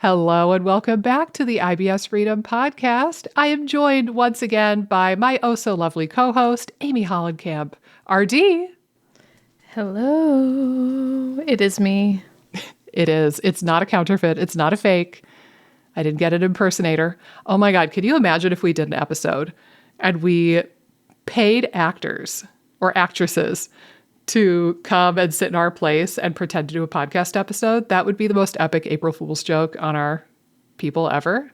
Hello and welcome back to the IBS Freedom Podcast. I am joined once again by my oh-so-lovely co-host, Amy Hollenkamp, RD. Hello. It is me. It is. It's not a counterfeit. It's not a fake. I didn't get an impersonator. Oh my God, can you imagine if we did an episode and we paid actors or actresses to come and sit in our place and pretend to do a podcast episode? That would be the most epic April Fool's joke on our people ever.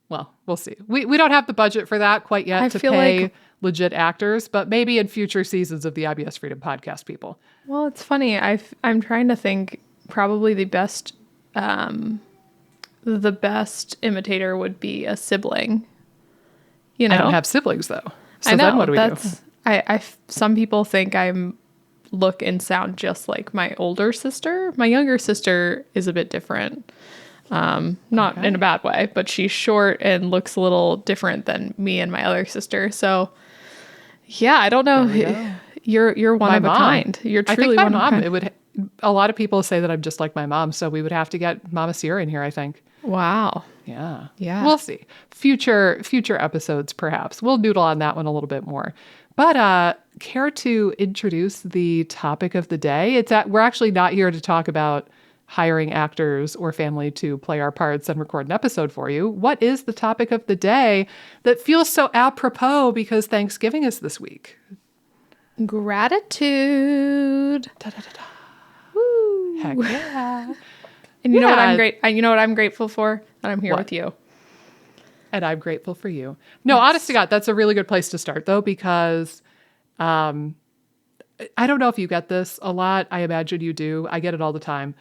Well, we'll see. We don't have the budget for that quite yet to pay legit actors, but maybe in future seasons of the IBS Freedom Podcast, people. Well, it's funny. I'm trying to think. Probably the best imitator would be a sibling. You know, I don't have siblings though. So I know, then what do we do? Some people think I'm look and sound just like my older sister. My younger sister is a bit different. Not in a bad way, but she's short and looks a little different than me and my other sister. So yeah, I don't know. You're one of a kind. You're truly one of a kind. A lot of people say that I'm just like my mom, so we would have to get Mama Sierra in here, I think. Wow. Yeah. We'll see. Future episodes, perhaps. We'll noodle on that one a little bit more. But care to introduce the topic of the day? We're actually not here to talk about hiring actors or family to play our parts and record an episode for you. What is the topic of the day that feels so apropos because Thanksgiving is this week? Gratitude. Da, da, da, da. Woo. Heck yeah. And you know what I'm grateful for? That I'm here with you. And I'm grateful for you. No, honest to God, that's a really good place to start though, because I don't know if you get this a lot. I imagine you do. I get it all the time.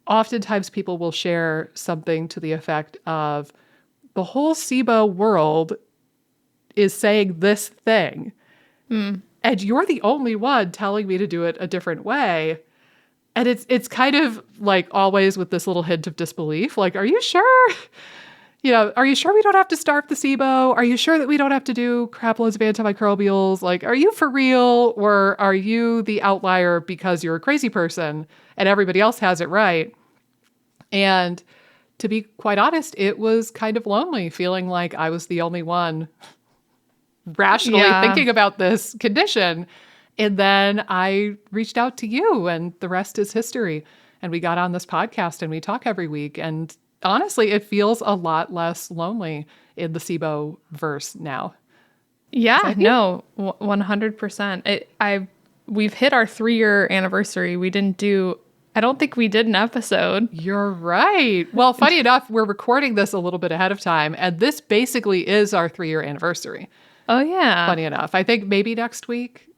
Oftentimes people will share something to the effect of the whole SIBO world is saying this thing. And you're the only one telling me to do it a different way. And it's kind of like always with this little hint of disbelief. Like, are you sure? Are you sure we don't have to starve the SIBO? Are you sure that we don't have to do crap loads of antimicrobials? Like, are you for real? Or are you the outlier because you're a crazy person and everybody else has it right? And to be quite honest, it was kind of lonely feeling like I was the only one rationally thinking about this condition. And then I reached out to you and the rest is history. And we got on this podcast and we talk every week. And honestly, it feels a lot less lonely in the SIBO verse now. Yeah, no, 100%. We've hit our 3-year anniversary. I don't think we did an episode. You're right. Well, funny enough, we're recording this a little bit ahead of time. And this basically is our 3-year anniversary. Oh, yeah. Funny enough. I think maybe next week.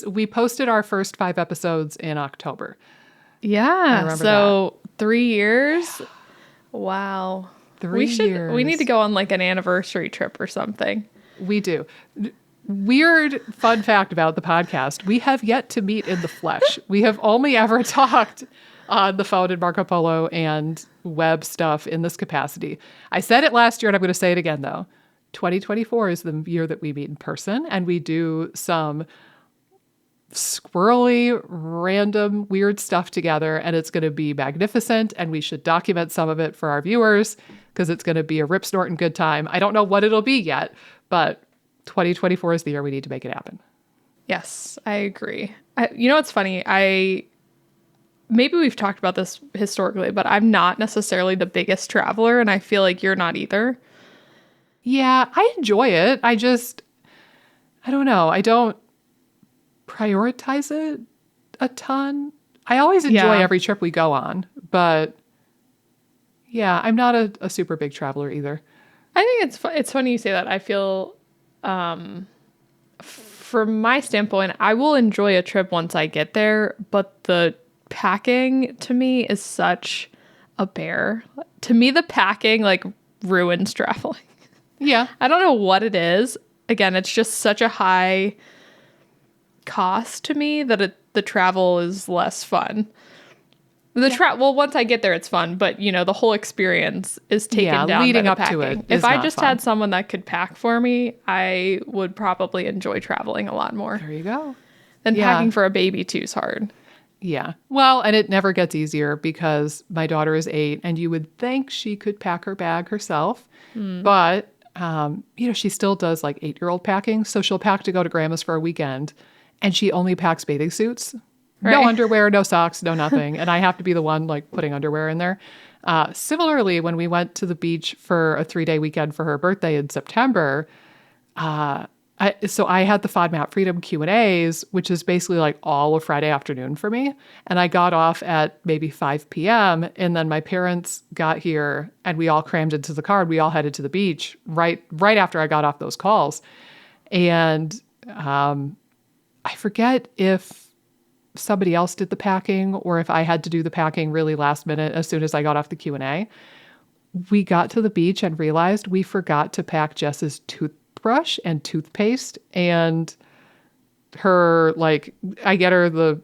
We posted our first 5 episodes in October. Yeah. So 3 years. Wow. 3 years. We need to go on like an anniversary trip or something. We do. Weird fun fact about the podcast. We have yet to meet in the flesh. We have only ever talked on the phone in Marco Polo and web stuff in this capacity. I said it last year and I'm going to say it again though. 2024 is the year that we meet in person and we do some squirrely, random, weird stuff together, and it's going to be magnificent, and we should document some of it for our viewers because it's going to be a rip snort and good time. I don't know what it'll be yet, but 2024 is the year we need to make it happen. Yes, I agree. You know what's funny? Maybe we've talked about this historically, but I'm not necessarily the biggest traveler, and I feel like you're not either. Yeah, I enjoy it. I don't know. I don't prioritize it a ton. I always enjoy every trip we go on, but yeah, I'm not a super big traveler either. I think it's funny you say that. I feel, from my standpoint, I will enjoy a trip once I get there, but the packing to me is such a bear. To me, the packing like ruins traveling. Yeah. I don't know what it is. Again, it's just such a high cost to me that the travel is less fun. Well, once I get there, it's fun, but the whole experience is taken down leading by the up packing. to it. If I just had someone that could pack for me, I would probably enjoy traveling a lot more. There you go. And packing for a baby too is hard. Yeah. Well, and it never gets easier because my daughter is 8 and you would think she could pack her bag herself. But, she still does like 8-year-old packing. So she'll pack to go to grandma's for a weekend and she only packs bathing suits. No Right. underwear, no socks, no nothing. And I have to be the one like putting underwear in there. Similarly, when we went to the beach for a 3-day weekend for her birthday in September, so I had the FODMAP Freedom Q&As, which is basically like all of Friday afternoon for me. And I got off at maybe 5 p.m. And then my parents got here and we all crammed into the car. And we all headed to the beach right after I got off those calls. And I forget if somebody else did the packing or if I had to do the packing really last minute as soon as I got off the Q&A. We got to the beach and realized we forgot to pack Jess's toothbrush and toothpaste and her, like, I get her the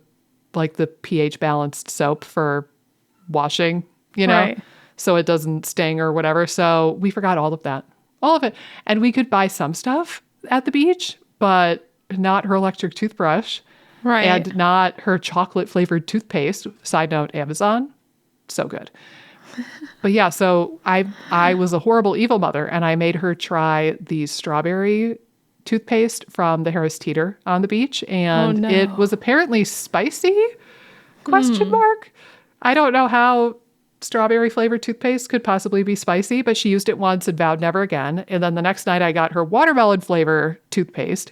pH balanced soap for washing, Right. so it doesn't sting or whatever. So we forgot all of that, all of it. And we could buy some stuff at the beach, but not her electric toothbrush. Right. And not her chocolate flavored toothpaste. Side note, Amazon. So good. But yeah, so I was a horrible evil mother and I made her try the strawberry toothpaste from the Harris Teeter on the beach. And no. it was apparently spicy? Question mark. I don't know how strawberry flavored toothpaste could possibly be spicy, but she used it once and vowed never again. And then the next night I got her watermelon flavor toothpaste.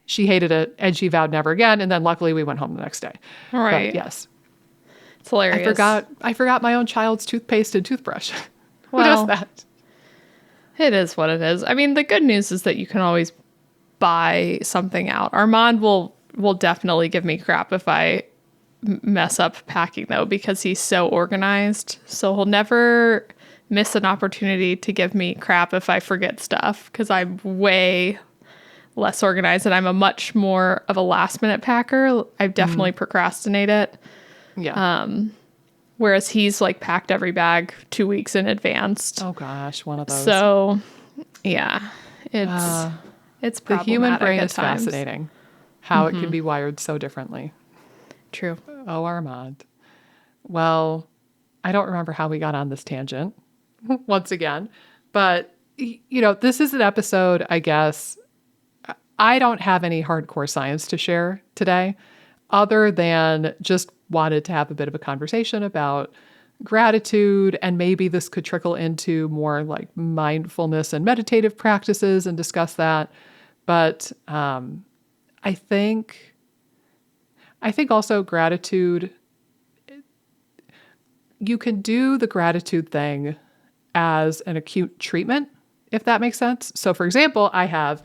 She hated it and she vowed never again. And then luckily we went home the next day. Right. But yes. It's hilarious. I forgot my own child's toothpaste and toothbrush. Who Well, does that? It is what it is. I mean, the good news is that you can always buy something out. Armand will definitely give me crap if I mess up packing, though, because he's so organized. So he'll never miss an opportunity to give me crap if I forget stuff, because I'm way less organized and I'm a much more of a last minute packer. I definitely procrastinate it. Yeah. Whereas he's like packed every bag 2 weeks in advance. Oh gosh, one of those. So yeah, it's the human problematic brain at is times. fascinating. How it can be wired so differently. True. Oh, Armand. Well, I don't remember how we got on this tangent once again, but this is an episode, I guess. I don't have any hardcore science to share today other than just wanted to have a bit of a conversation about gratitude, and maybe this could trickle into more like mindfulness and meditative practices and discuss that. But I think also gratitude, you can do the gratitude thing as an acute treatment, if that makes sense. So for example, I have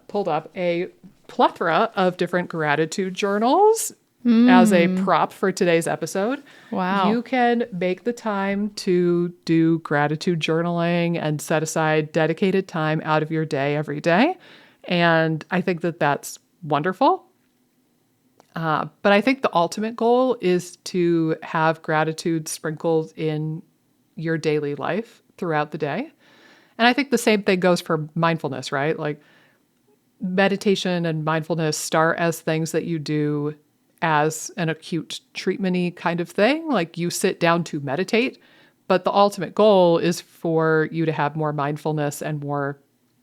pulled up a plethora of different gratitude journals as a prop for today's episode. Wow. You can make the time to do gratitude journaling and set aside dedicated time out of your day every day. And I think that that's wonderful. But I think the ultimate goal is to have gratitude sprinkled in your daily life throughout the day. And I think the same thing goes for mindfulness, right? Like meditation and mindfulness start as things that you do as an acute treatment-y kind of thing. Like you sit down to meditate, but the ultimate goal is for you to have more mindfulness and more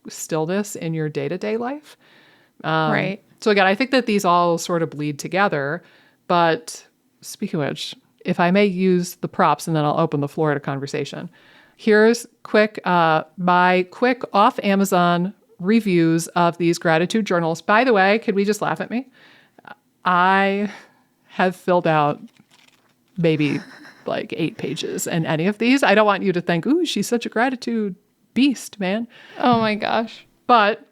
stillness in your day-to-day life. Right. So again, I think that these all sort of bleed together. But speaking of which, if I may use the props and then I'll open the floor to conversation. Here's my quick off Amazon reviews of these gratitude journals. By the way, could we just laugh at me? I have filled out maybe like 8 pages in any of these. I don't want you to think, ooh, she's such a gratitude beast, man. Oh my gosh. But,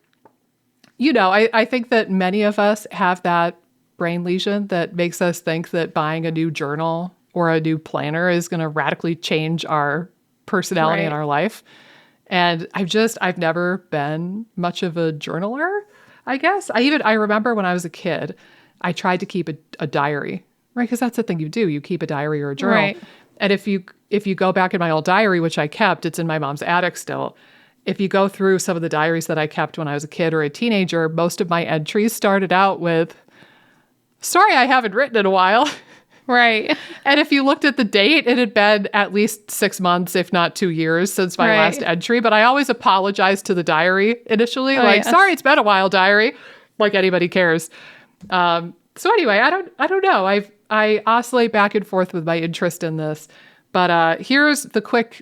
I think that many of us have that brain lesion that makes us think that buying a new journal or a new planner is going to radically change our personality in our life. And I've never been much of a journaler, I guess. I remember when I was a kid, I tried to keep a diary, right? Because that's the thing you do. You keep a diary or a journal. Right. And if you go back in my old diary, which I kept, it's in my mom's attic still. If you go through some of the diaries that I kept when I was a kid or a teenager, most of my entries started out with, sorry I haven't written in a while. Right. And if you looked at the date, it had been at least 6 months, if not 2 years since my last entry. But I always apologized to the diary initially. Sorry, it's been a while, diary. Like anybody cares. So anyway, I don't know. I oscillate back and forth with my interest in this. But here's the quick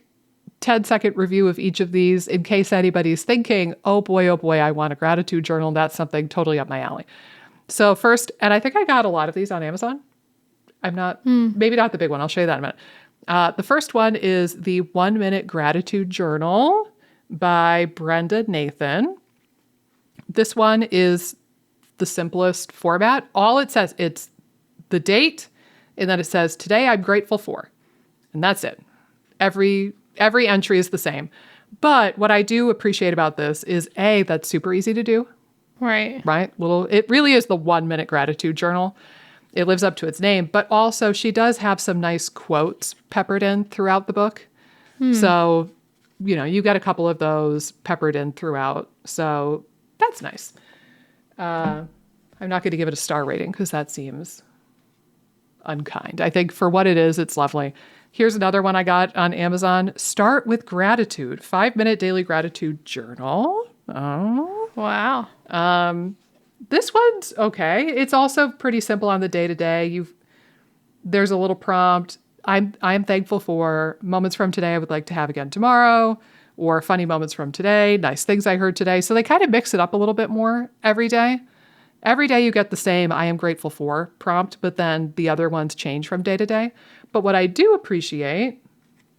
10-second review of each of these in case anybody's thinking, oh boy, I want a gratitude journal. That's something totally up my alley. So first, and I think I got a lot of these on Amazon. I'm not, maybe not the big one. I'll show you that in a minute. The first one is the 1 Minute Gratitude Journal by Brenda Nathan. This one is the simplest format. All it says, it's the date, and then it says, today I'm grateful for. And that's it. Every entry is the same. But what I do appreciate about this is that's super easy to do. Right. It really is the 1 Minute Gratitude Journal. It lives up to its name, but also she does have some nice quotes peppered in throughout the book. So, you got a couple of those peppered in throughout. So that's nice. I'm not going to give it a star rating because that seems unkind. I think for what it is, it's lovely. Here's another one I got on Amazon. Start with Gratitude, 5-minute daily gratitude journal. Oh. Wow. This one's okay. It's also pretty simple on the day-to-day. There's a little prompt. I'm thankful for moments from today I would like to have again tomorrow, or funny moments from today, nice things I heard today. So they kind of mix it up a little bit more every day. Every day you get the same I am grateful for prompt, but then the other ones change from day to day. But what I do appreciate,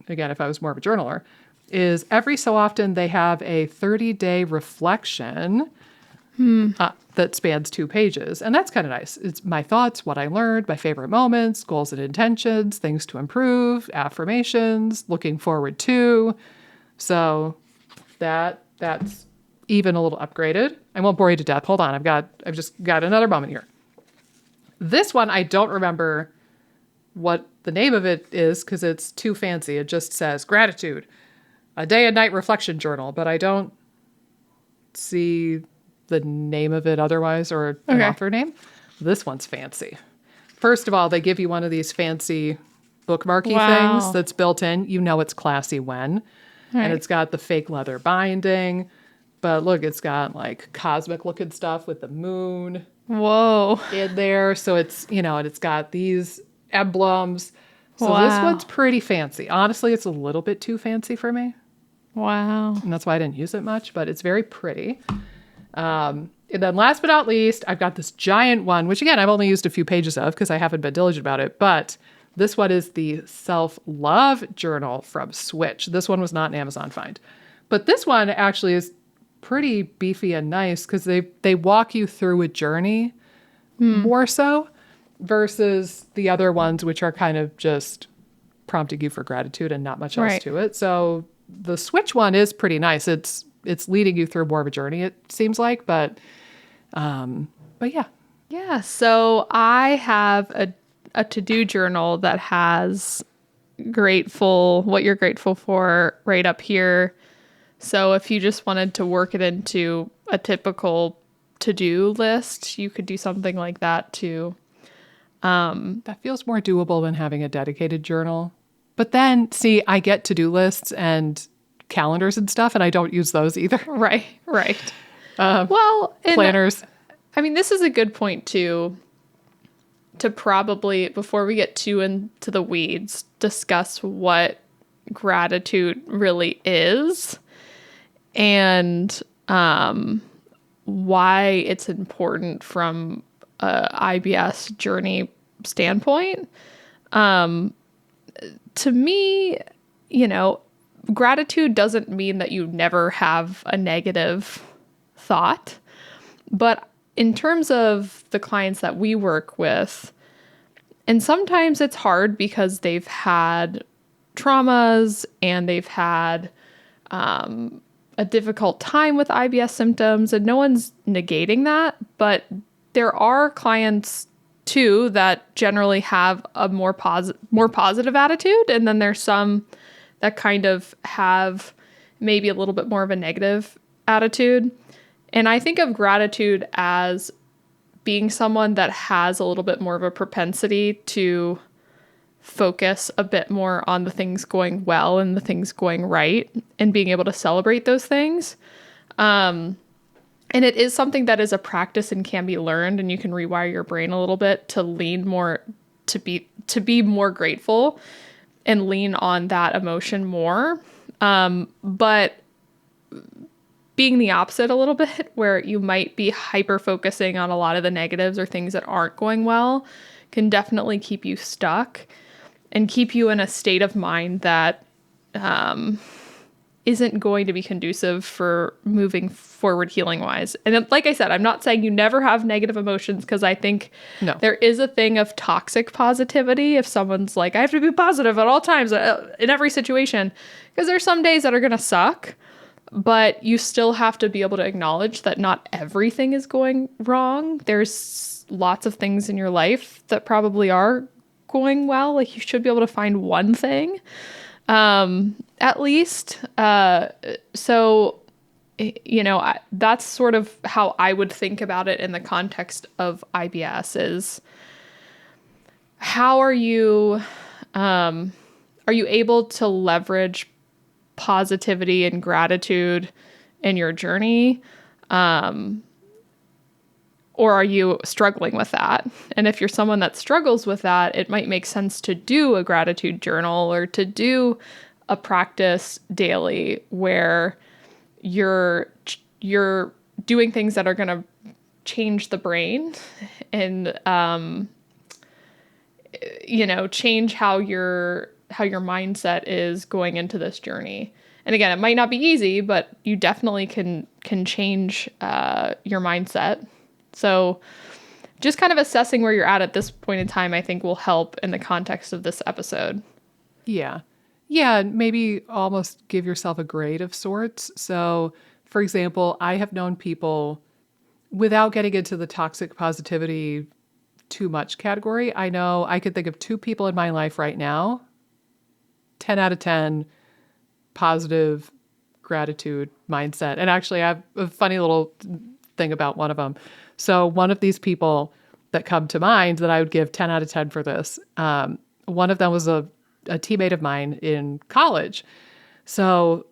again, if I was more of a journaler, is every so often they have a 30-day reflection that spans 2 pages. And that's kind of nice. It's my thoughts, what I learned, my favorite moments, goals and intentions, things to improve, affirmations, looking forward to. So that's even a little upgraded. I won't bore you to death. Hold on. I've just got another moment here. This one, I don't remember what the name of it is because it's too fancy. It just says Gratitude, a day and night reflection journal, but I don't see the name of it otherwise or an author name. This one's fancy. First of all, they give you one of these fancy bookmarky things that's built in. It's classy when. Right. And it's got the fake leather binding. But look, it's got like cosmic looking stuff with the moon. Whoa. In there. So it's, and it's got these emblems. So this one's pretty fancy. Honestly, it's a little bit too fancy for me. Wow. And that's why I didn't use it much, but it's very pretty. And then last but not least, I've got this giant one, which again, I've only used a few pages of because I haven't been diligent about it. But this one is the Self-Love Journal from Switch. This one was not an Amazon find. But this one actually is pretty beefy and nice because they walk you through a journey more so versus the other ones, which are kind of just prompting you for gratitude and not much else to it. So the Switch one is pretty nice. It's leading you through more of a journey, it seems like, but yeah. Yeah. So I have a to-do journal that has what you're grateful for right up here. So if you just wanted to work it into a typical to-do list, you could do something like that too. That feels more doable than having a dedicated journal. But then, see, I get to-do lists and calendars and stuff, and I don't use those either. Right. Planners. This is a good point too, to probably, before we get too into the weeds, discuss what gratitude really is and why it's important from a IBS journey standpoint. To me, gratitude doesn't mean that you never have a negative thought. But in terms of the clients that we work with, and sometimes it's hard because they've had traumas and they've had a difficult time with IBS symptoms, and no one's negating that. But there are clients too that generally have a more positive attitude, and then there's some that kind of have maybe a little bit more of a negative attitude. And I think of gratitude as being someone that has a little bit more of a propensity to focus a bit more on the things going well and the things going right and being able to celebrate those things. And it is something that is a practice and can be learned, and you can rewire your brain a little bit to lean more, to be more grateful and lean on that emotion more. But being the opposite a little bit, where you might be hyper focusing on a lot of the negatives or things that aren't going well, can definitely keep you stuck and keep you in a state of mind that isn't going to be conducive for moving forward healing wise. And like I said, I'm not saying you never have negative emotions, because I think there is a thing of toxic positivity. If someone's like, I have to be positive at all times in every situation, because there's some days that are going to suck. But you still have to be able to acknowledge that not everything is going wrong. There's lots of things in your life that probably are going well. Like, you should be able to find one thing, at least. So, that's sort of how I would think about it in the context of IBS is, how are you able to leverage positivity and gratitude in your journey? Or are you struggling with that? And if you're someone that struggles with that, it might make sense to do a gratitude journal or to do a practice daily where you're doing things that are going to change the brain and, change how your mindset is going into this journey. And again, it might not be easy, but you definitely can change your mindset. So just kind of assessing where you're at this point in time, I think will help in the context of this episode. Yeah. Yeah. Maybe almost give yourself a grade of sorts. So, for example, I have known people, without getting into the toxic positivity too much category, I know I could think of 2 people in my life right now, 10 out of 10, positive gratitude mindset. And actually, I have a funny little thing about one of them. So one of these people that come to mind that I would give 10 out of 10 for this, one of them was a teammate of mine in college. So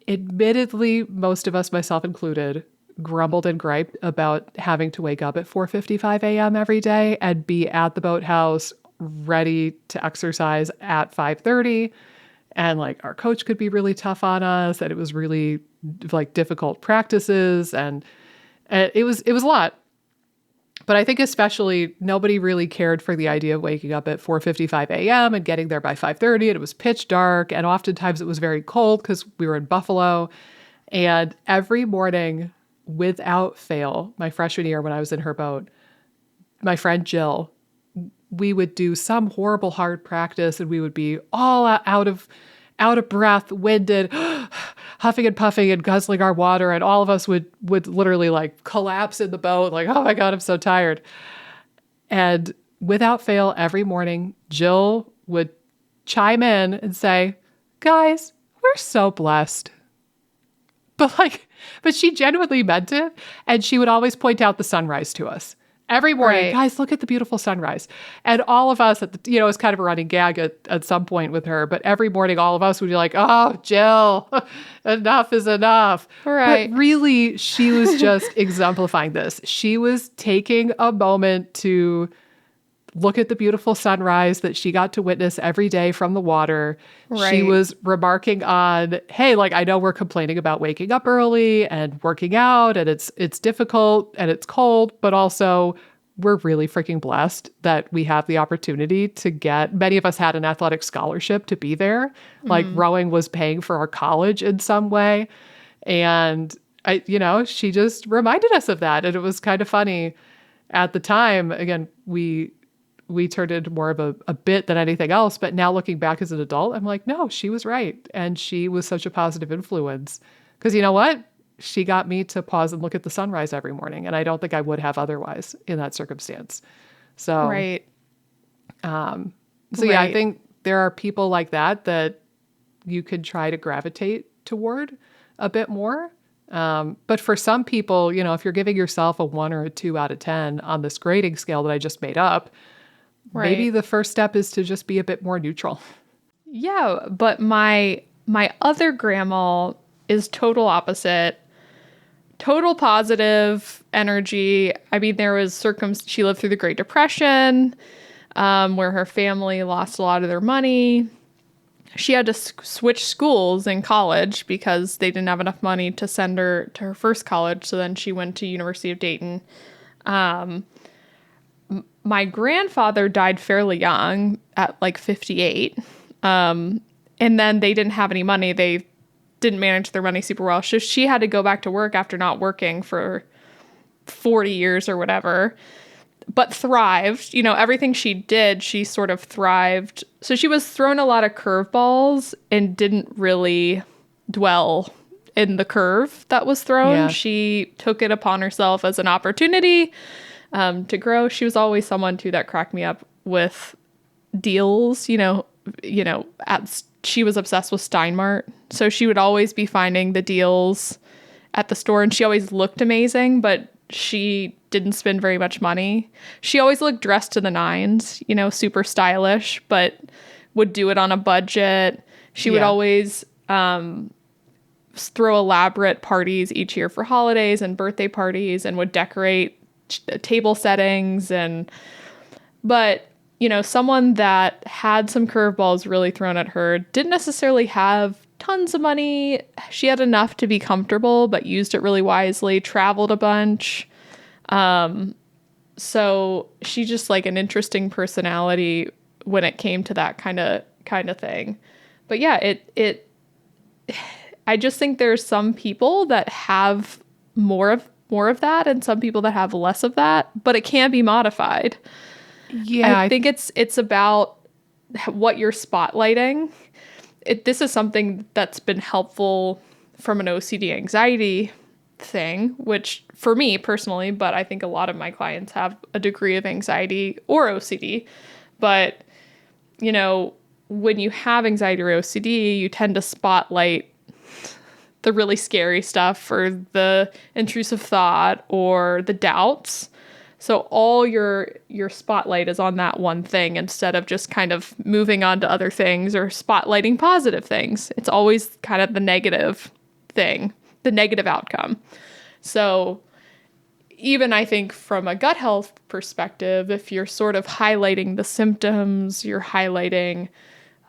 admittedly, most of us, myself included, grumbled and griped about having to wake up at 4:55 a.m. every day and be at the boathouse ready to exercise at 5:30. And like, our coach could be really tough on us, and it was really like difficult practices, and it was a lot. But I think especially nobody really cared for the idea of waking up at 4:55 a.m. and getting there by 5:30, and it was pitch dark, and oftentimes it was very cold because we were in Buffalo. And every morning, without fail, my freshman year when I was in her boat, my friend Jill, we would do some horrible hard practice, and we would be all out of breath, winded, huffing and puffing and guzzling our water. And all of us would literally like collapse in the boat. Like, oh my God, I'm so tired. And without fail, every morning, Jill would chime in and say, guys, we're so blessed. But she genuinely meant it. And she would always point out the sunrise to us. Every morning, guys, look at the beautiful sunrise. And all of us, it was kind of a running gag at some point with her, but every morning, all of us would be like, oh, Jill, enough is enough. Right. But really, she was just exemplifying this. She was taking a moment to look at the beautiful sunrise that she got to witness every day from the water. Right. She was remarking on, hey, like, I know we're complaining about waking up early and working out, and it's difficult and it's cold, but also we're really freaking blessed that we have the opportunity to many of us had an athletic scholarship to be there. Like, rowing was paying for our college in some way. And she just reminded us of that. And it was kind of funny at the time. Again, we turned into more of a bit than anything else. But now looking back as an adult, I'm like, no, she was right. And she was such a positive influence. Because you know what? She got me to pause and look at the sunrise every morning. And I don't think I would have otherwise in that circumstance. So, Right. Yeah, I think there are people like that you could try to gravitate toward a bit more. But for some people, if you're giving yourself a 1 or a 2 out of 10 on this grading scale that I just made up, maybe Right. the first step is to just be a bit more neutral. Yeah, but my other grandma is total opposite. Total positive energy. I mean, there was she lived through the Great Depression, where her family lost a lot of their money. She had to switch schools in college because they didn't have enough money to send her to her first college. So then she went to University of Dayton. My grandfather died fairly young at like 58. And then they didn't have any money. They didn't manage their money super well. So she had to go back to work after not working for 40 years or whatever, but thrived. Everything she did, she sort of thrived. So she was thrown a lot of curveballs and didn't really dwell in the curve that was thrown. Yeah. She took it upon herself as an opportunity to grow. She was always someone too that cracked me up with deals. She was obsessed with Steinmart, so she would always be finding the deals at the store, and she always looked amazing, but she didn't spend very much money. She always looked dressed to the nines, super stylish, but would do it on a budget. She would always throw elaborate parties each year for holidays and birthday parties, and would decorate table settings. But someone that had some curveballs really thrown at her, didn't necessarily have tons of money. She had enough to be comfortable, but used it really wisely, traveled a bunch. So she's just like an interesting personality when it came to that kind of thing. But yeah, I just think there's some people that have more of that and some people that have less of that, but it can be modified. Yeah. I think it's about what you're spotlighting. This is something that's been helpful from an OCD anxiety thing, which for me personally, but I think a lot of my clients have a degree of anxiety or OCD. But, when you have anxiety or OCD, you tend to spotlight the really scary stuff or the intrusive thought or the doubts. So all your spotlight is on that one thing instead of just kind of moving on to other things or spotlighting positive things. It's always kind of the negative thing, the negative outcome. So even I think from a gut health perspective, if you're sort of highlighting the symptoms, you're highlighting,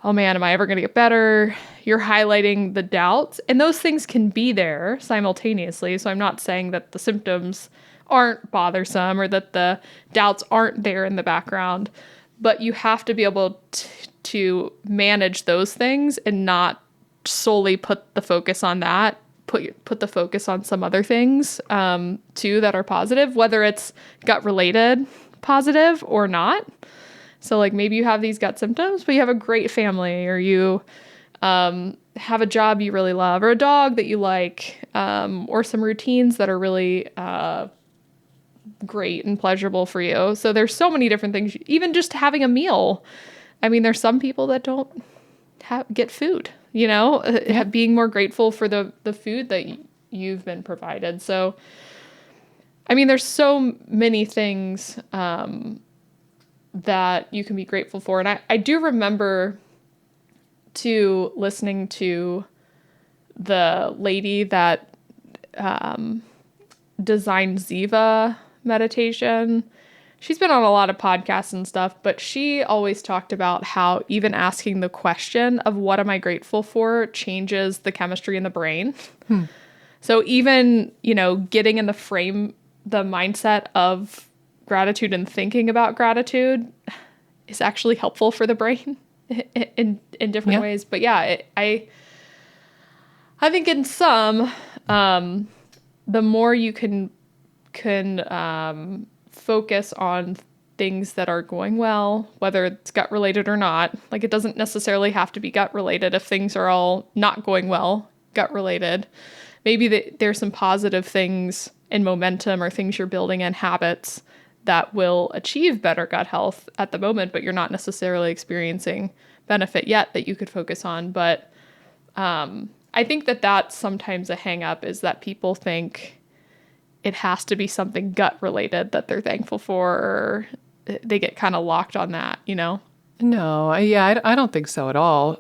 oh man, am I ever going to get better? You're highlighting the doubts, and those things can be there simultaneously. So I'm not saying that the symptoms aren't bothersome or that the doubts aren't there in the background, but you have to be able to manage those things and not solely put the focus on that. Put the focus on some other things too that are positive, whether it's gut related positive or not. So like maybe you have these gut symptoms, but you have a great family, or you have a job you really love, or a dog that you like, or some routines that are really great and pleasurable for you. So there's so many different things, even just having a meal. I mean, there's some people that don't get food, being more grateful for the food that you've been provided. So, I mean, there's so many things that you can be grateful for. And I do remember listening to the lady that designed Ziva meditation. She's been on a lot of podcasts and stuff, but she always talked about how even asking the question of what am I grateful for changes the chemistry in the brain. So even, getting in the mindset of gratitude and thinking about gratitude is actually helpful for the brain in different ways. But yeah, I think in some, the more you can focus on things that are going well, whether it's gut related or not. Like it doesn't necessarily have to be gut related if things are all not going well, gut related. Maybe there's some positive things in momentum or things you're building in habits that will achieve better gut health at the moment, but you're not necessarily experiencing benefit yet that you could focus on. But I I think that that's sometimes a hang up, is that people think it has to be something gut related that they're thankful for, or they get kind of locked on that, you know? No, I don't think so at all.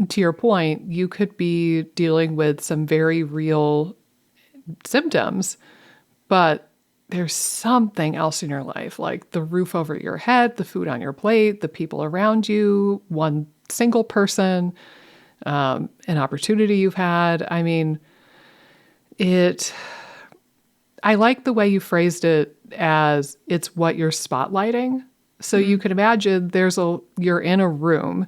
To your point, you could be dealing with some very real symptoms, but there's something else in your life, like the roof over your head, the food on your plate, the people around you, one single person, an opportunity you've had. I mean, I like the way you phrased it as it's what you're spotlighting. So you can imagine you're in a room,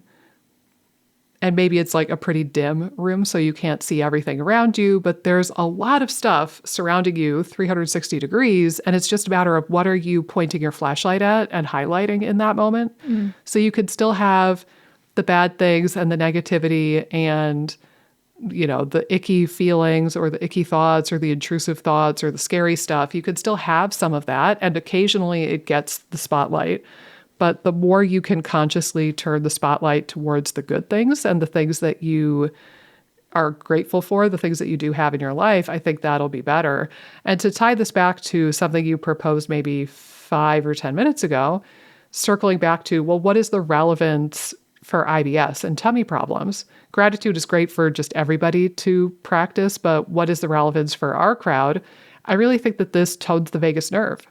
and maybe it's like a pretty dim room, so you can't see everything around you, but there's a lot of stuff surrounding you 360 degrees, and it's just a matter of what are you pointing your flashlight at and highlighting in that moment. So you could still have the bad things and the negativity and, the icky feelings or the icky thoughts or the intrusive thoughts or the scary stuff. You could still have some of that, and occasionally it gets the spotlight. But the more you can consciously turn the spotlight towards the good things and the things that you are grateful for, the things that you do have in your life, I think that'll be better. And to tie this back to something you proposed maybe 5 or 10 minutes ago, circling back to, well, what is the relevance for IBS and tummy problems? Gratitude is great for just everybody to practice, but what is the relevance for our crowd? I really think that this tones the vagus nerve.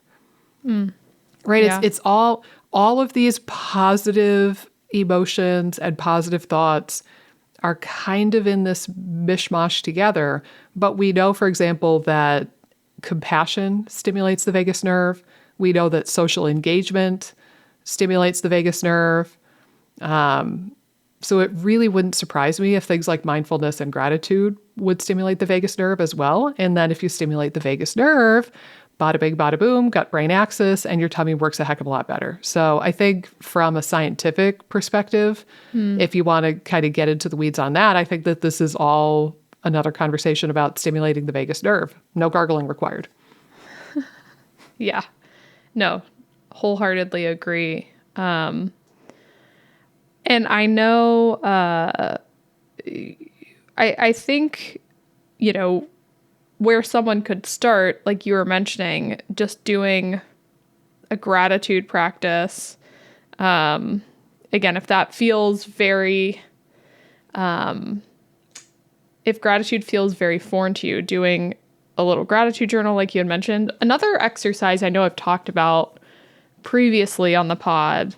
Right? Yeah. It's all of these positive emotions and positive thoughts are kind of in this mishmash together. But we know, for example, that compassion stimulates the vagus nerve. We know that social engagement stimulates the vagus nerve. So it really wouldn't surprise me if things like mindfulness and gratitude would stimulate the vagus nerve as well. And then if you stimulate the vagus nerve, bada bing, bada boom, gut-brain axis, and your tummy works a heck of a lot better. So I think from a scientific perspective, if you want to kind of get into the weeds on that, I think that this is all another conversation about stimulating the vagus nerve. No gargling required. Yeah. No, wholeheartedly agree. And I know, I think, where someone could start, like you were mentioning, just doing a gratitude practice. Again, if that feels very, if gratitude feels very foreign to you, doing a little gratitude journal, like you had mentioned. Another exercise I know I've talked about previously on the pod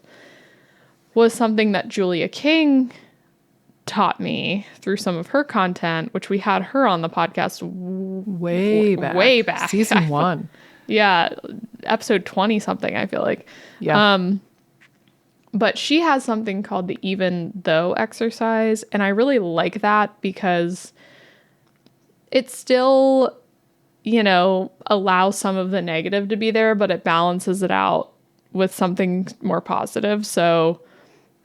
was something that Julia King taught me through some of her content, which we had her on the podcast Way back. Season 1. Yeah. Episode 20 something, I feel like. Yeah. But she has something called the even though exercise. And I really like that because it still, allows some of the negative to be there, but it balances it out with something more positive. So,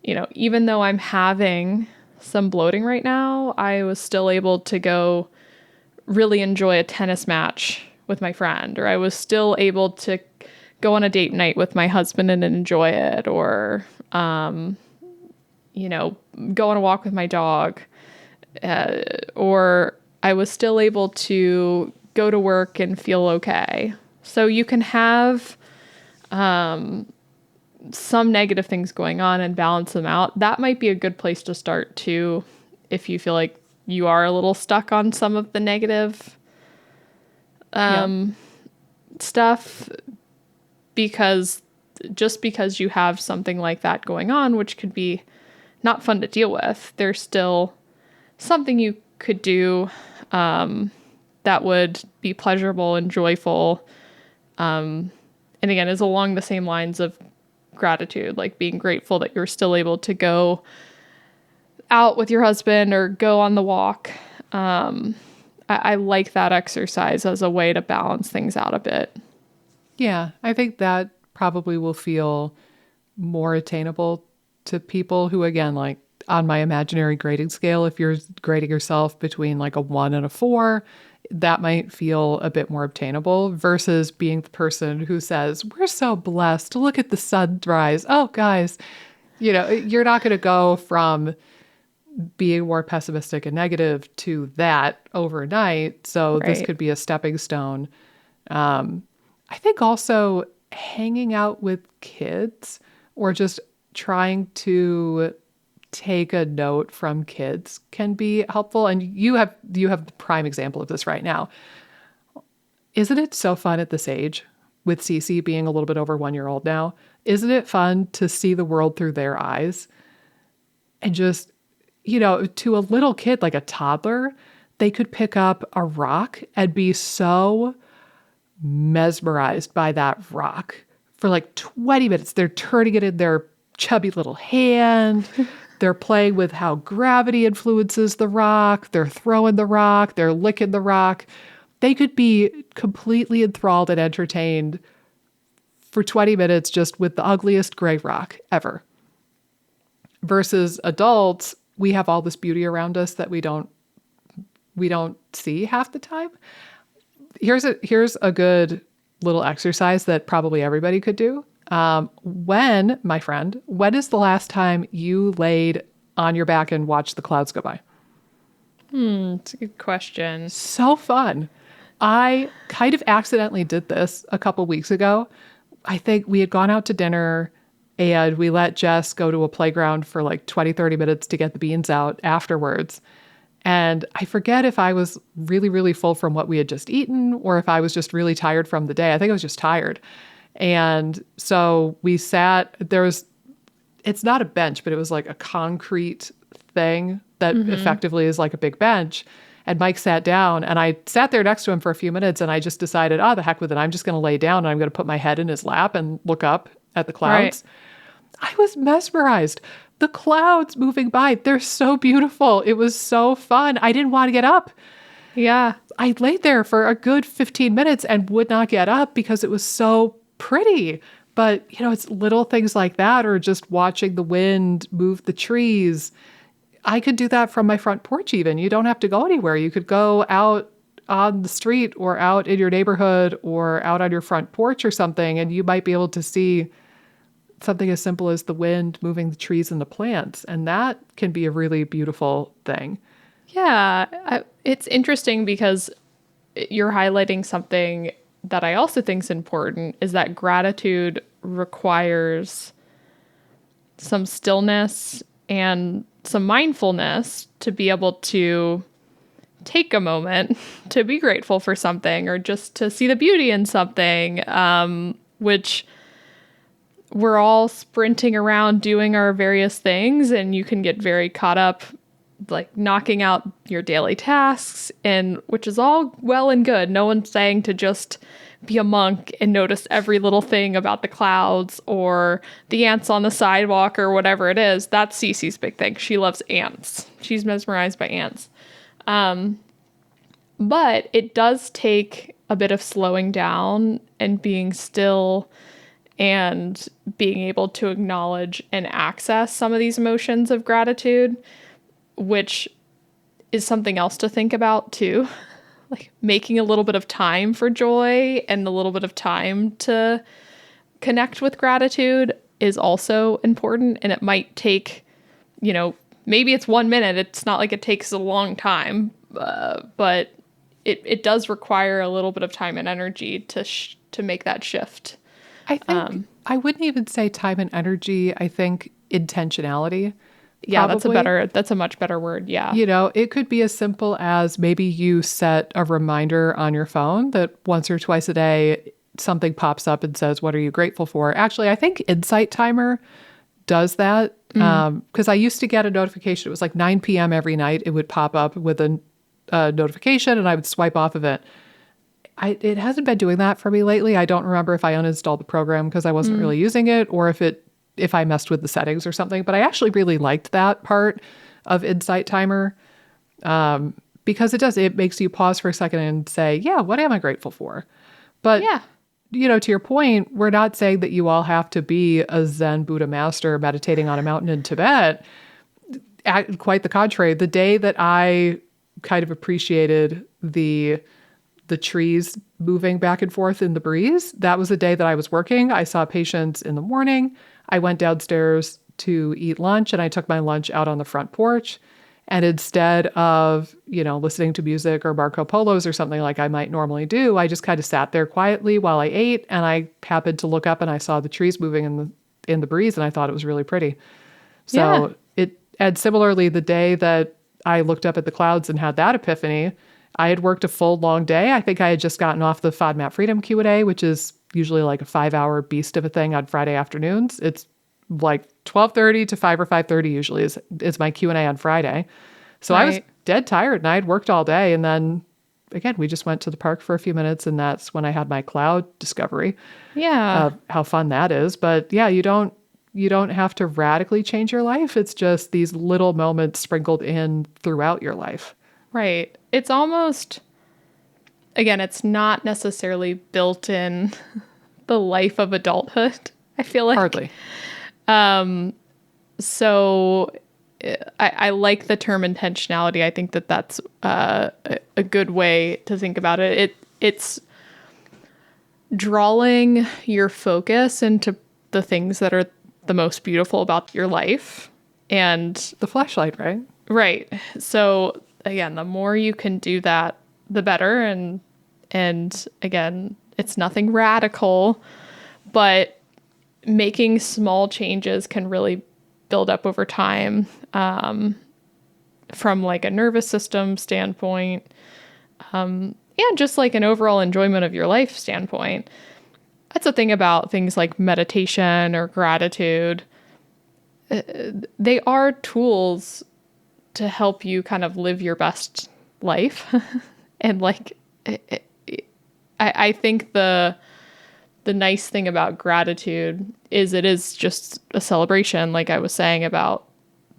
even though I'm having some bloating right now, I was still able to go really enjoy a tennis match with my friend, or I was still able to go on a date night with my husband and enjoy it, or, go on a walk with my dog, or I was still able to go to work and feel okay. So you can have, some negative things going on and balance them out. That might be a good place to start too, if you feel like you are a little stuck on some of the negative stuff, because you have something like that going on, which could be not fun to deal with, there's still something you could do that would be pleasurable and joyful. And again, is along the same lines of gratitude, like being grateful that you're still able to go out with your husband or go on the walk. I like that exercise as a way to balance things out a bit. Yeah, I think that probably will feel more attainable to people who, again, like on my imaginary grading scale, if you're grading yourself between like a 1 and a 4, that might feel a bit more obtainable versus being the person who says, we're so blessed. Look at the sunrise. Oh, guys, you're not going to go from being more pessimistic and negative to that overnight. So this Right. could be a stepping stone. I think also hanging out with kids or just trying to take a note from kids can be helpful. And you have the prime example of this right now. Isn't it so fun at this age with Cece being a little bit over 1 year old now? Isn't it fun to see the world through their eyes and just, to a little kid, like a toddler, they could pick up a rock and be so mesmerized by that rock for like 20 minutes. They're turning it in their chubby little hand. They're playing with how gravity influences the rock. They're throwing the rock. They're licking the rock. They could be completely enthralled and entertained for 20 minutes just with the ugliest gray rock ever. Versus adults, we have all this beauty around us that we don't see half the time. Here's a good little exercise that probably everybody could do. When is the last time you laid on your back and watched the clouds go by? It's a good question. So fun. I kind of accidentally did this a couple weeks ago. I think we had gone out to dinner and we let Jess go to a playground for like 20, 30 minutes to get the beans out afterwards. And I forget if I was really, really full from what we had just eaten or if I was just really tired from the day. I think I was just tired. And so we sat, it's not a bench, but it was like a concrete thing that effectively is like a big bench. And Mike sat down and I sat there next to him for a few minutes and I just decided, the heck with it. I'm just going to lay down and I'm going to put my head in his lap and look up at the clouds. Right. I was mesmerized. The clouds moving by, they're so beautiful. It was so fun. I didn't want to get up. Yeah. I laid there for a good 15 minutes and would not get up because it was so pretty. But, it's little things like that or just watching the wind move the trees. I could do that from my front porch even. You don't have to go anywhere. You could go out on the street or out in your neighborhood or out on your front porch or something, and you might be able to see something as simple as the wind moving the trees and the plants. And that can be a really beautiful thing. Yeah. It's interesting because you're highlighting something that I also think is important is that gratitude requires some stillness and some mindfulness to be able to take a moment to be grateful for something or just to see the beauty in something, which we're all sprinting around doing our various things and you can get very caught up like knocking out your daily tasks, and which is all well and good. No one's saying to just be a monk and notice every little thing about the clouds or the ants on the sidewalk or whatever it is. That's Cece's big thing. She loves ants. She's mesmerized by ants. But it does take a bit of slowing down and being still and being able to acknowledge and access some of these emotions of gratitude, which is something else to think about too. Like making a little bit of time for joy and a little bit of time to connect with gratitude is also important. And it might take, maybe it's 1 minute. It's not like it takes a long time, but it does require a little bit of time and energy to make that shift. I think I wouldn't even say time and energy. I think intentionality. Yeah, probably. that's a much better word. Yeah. It could be as simple as maybe you set a reminder on your phone that once or twice a day, something pops up and says, what are you grateful for? Actually, I think Insight Timer does that. Because I used to get a notification. It was like 9 p.m. every night. It would pop up with a notification and I would swipe off of it. It hasn't been doing that for me lately. I don't remember if I uninstalled the program because I wasn't really using it or if I messed with the settings or something, but I actually really liked that part of Insight Timer because it makes you pause for a second and say, yeah, what am I grateful for? But, to your point, we're not saying that you all have to be a Zen Buddha master meditating on a mountain in Tibet. Quite the contrary. The day that I kind of appreciated the trees moving back and forth in the breeze, that was the day that I was working. I saw patients in the morning. I went downstairs to eat lunch and I took my lunch out on the front porch And instead of, listening to music or Marco Polos or something like I might normally do, I just kind of sat there quietly while I ate, and I happened to look up and I saw the trees moving in the breeze, and I thought it was really pretty. Yeah. So and similarly, the day that I looked up at the clouds and had that epiphany, I had worked a full long day. I think I had just gotten off the FODMAP Freedom Q&A, which is usually like a 5-hour beast of a thing on Friday afternoons. It's like 12:30 to 5 or 5:30 usually is my Q&A on Friday. So I was dead tired and I had worked all day. And then again, we just went to the park for a few minutes, and that's when I had my cloud discovery. Yeah. How fun that is. But yeah, you don't have to radically change your life. It's just these little moments sprinkled in throughout your life. Right. It's almost, again, it's not necessarily built in the life of adulthood, I feel like. Hardly. So I like the term intentionality. I think that that's a good way to think about it. It's drawing your focus into the things that are the most beautiful about your life. And the flashlight, right? Right. So again, the more you can do that, the better. And again, it's nothing radical, but making small changes can really build up over time, from like a nervous system standpoint, and just like an overall enjoyment of your life standpoint. That's the thing about things like meditation or gratitude. They are tools to help you kind of live your best life. And like, I think the nice thing about gratitude is it is just a celebration, like I was saying about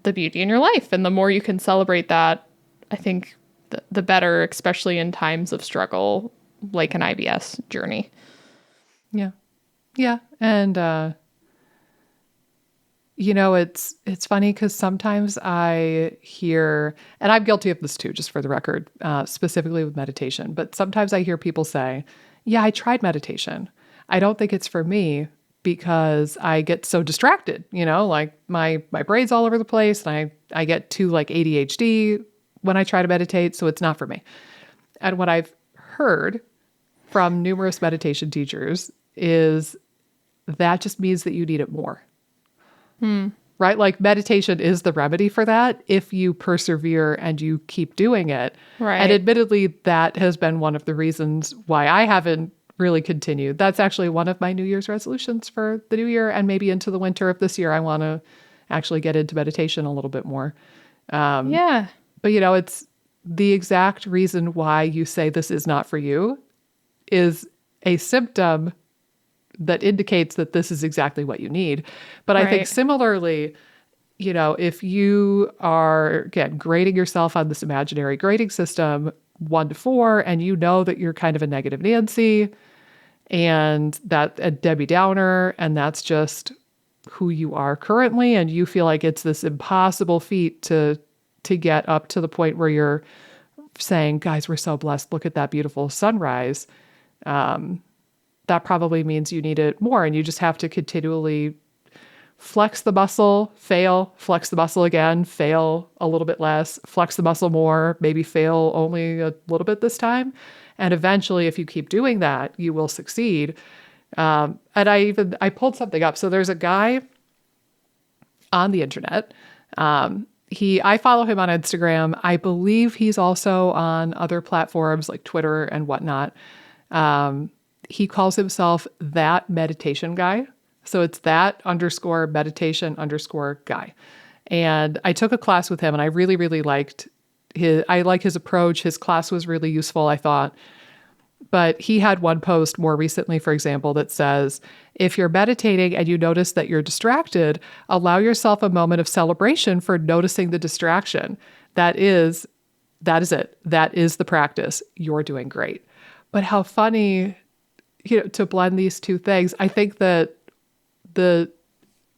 the beauty in your life. And the more you can celebrate that, I think the better, especially in times of struggle, like an IBS journey. Yeah. Yeah. And, it's funny because sometimes I hear, and I'm guilty of this too, just for the record, specifically with meditation, but sometimes I hear people say, yeah, I tried meditation. I don't think it's for me because I get so distracted, like my brain's all over the place, and I get too like ADHD when I try to meditate. So it's not for me. And what I've heard from numerous meditation teachers is that just means that you need it more. Right? Like meditation is the remedy for that if you persevere and you keep doing it. Right. And admittedly, that has been one of the reasons why I haven't really continued. That's actually one of my New Year's resolutions for the new year and maybe into the winter of this year. I want to actually get into meditation a little bit more. Yeah. But, it's the exact reason why you say this is not for you is a symptom that indicates that this is exactly what you need. But I think similarly, if you are, again, grading yourself on this imaginary grading system 1 to 4, and you know that you're kind of a negative Nancy and that a Debbie Downer, and that's just who you are currently, and you feel like it's this impossible feat to get up to the point where you're saying, guys, we're so blessed. Look at that beautiful sunrise. That probably means you need it more, and you just have to continually flex the muscle, fail, flex the muscle again, fail a little bit less, flex the muscle more, maybe fail only a little bit this time. And eventually, if you keep doing that, you will succeed. And I pulled something up. So there's a guy on the internet. I follow him on Instagram. I believe he's also on other platforms like Twitter and whatnot. He calls himself That Meditation Guy. So it's that_meditation_guy. And I took a class with him and I really, really liked his approach. His class was really useful, I thought. But he had one post more recently, for example, that says, if you're meditating and you notice that you're distracted, allow yourself a moment of celebration for noticing the distraction. That is it. That is the practice. You're doing great. But how funny, to blend these two things. I think that the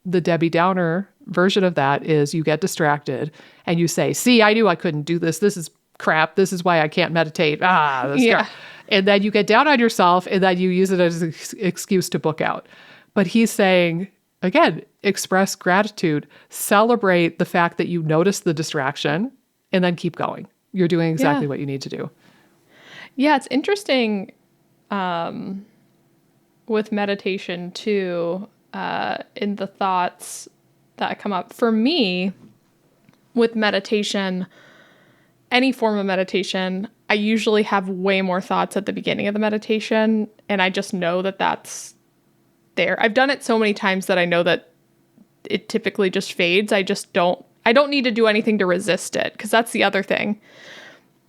Debbie Downer version of that is you get distracted and you say, see, I knew I couldn't do this. This is crap. This is why I can't meditate. Crap. And then you get down on yourself and then you use it as an excuse to book out. But he's saying, again, express gratitude, celebrate the fact that you noticed the distraction and then keep going. You're doing exactly Yeah. what you need to do. Yeah, it's interesting with meditation too, in the thoughts that come up. For me, with meditation, any form of meditation, I usually have way more thoughts at the beginning of the meditation, and I just know that that's there. I've done it so many times that I know that it typically just fades. I don't need to do anything to resist it, because that's the other thing.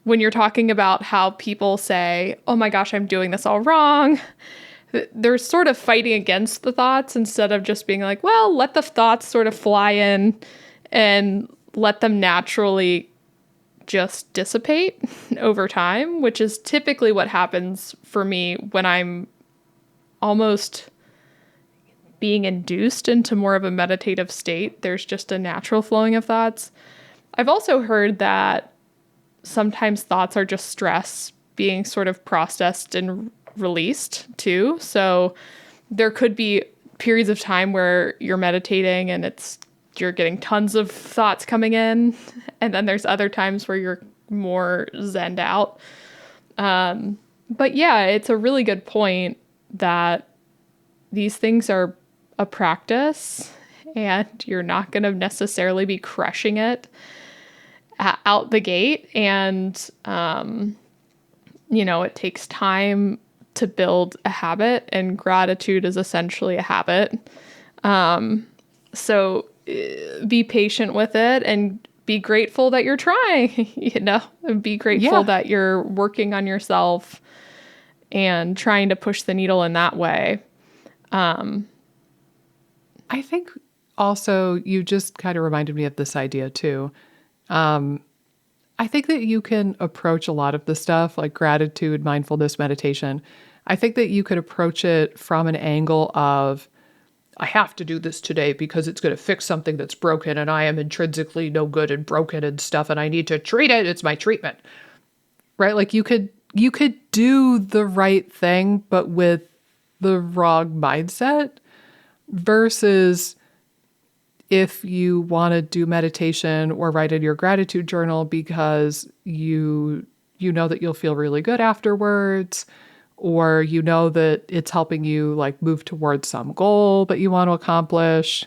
When you're talking about how people say, oh my gosh, I'm doing this all wrong, they're sort of fighting against the thoughts instead of just being like, well, let the thoughts sort of fly in and let them naturally just dissipate over time, which is typically what happens for me when I'm almost being induced into more of a meditative state. There's just a natural flowing of thoughts. I've also heard that sometimes thoughts are just stress being sort of processed and released too. So there could be periods of time where you're meditating and you're getting tons of thoughts coming in, and then there's other times where you're more zenned out. But yeah, it's a really good point that these things are a practice, and you're not going to necessarily be crushing it out the gate. And, it takes time to build a habit, and gratitude is essentially a habit. So be patient with it and be grateful that you're trying, and be grateful that you're working on yourself and trying to push the needle in that way. I think also you just kind of reminded me of this idea too. I think that you can approach a lot of the stuff like gratitude, mindfulness, meditation. I think that you could approach it from an angle of, I have to do this today because it's going to fix something that's broken and I am intrinsically no good and broken and stuff and I need to treat it. It's my treatment. Right? Like you could do the right thing, but with the wrong mindset, versus if you want to do meditation or write in your gratitude journal because you know that you'll feel really good afterwards, or you know that it's helping you like move towards some goal that you want to accomplish,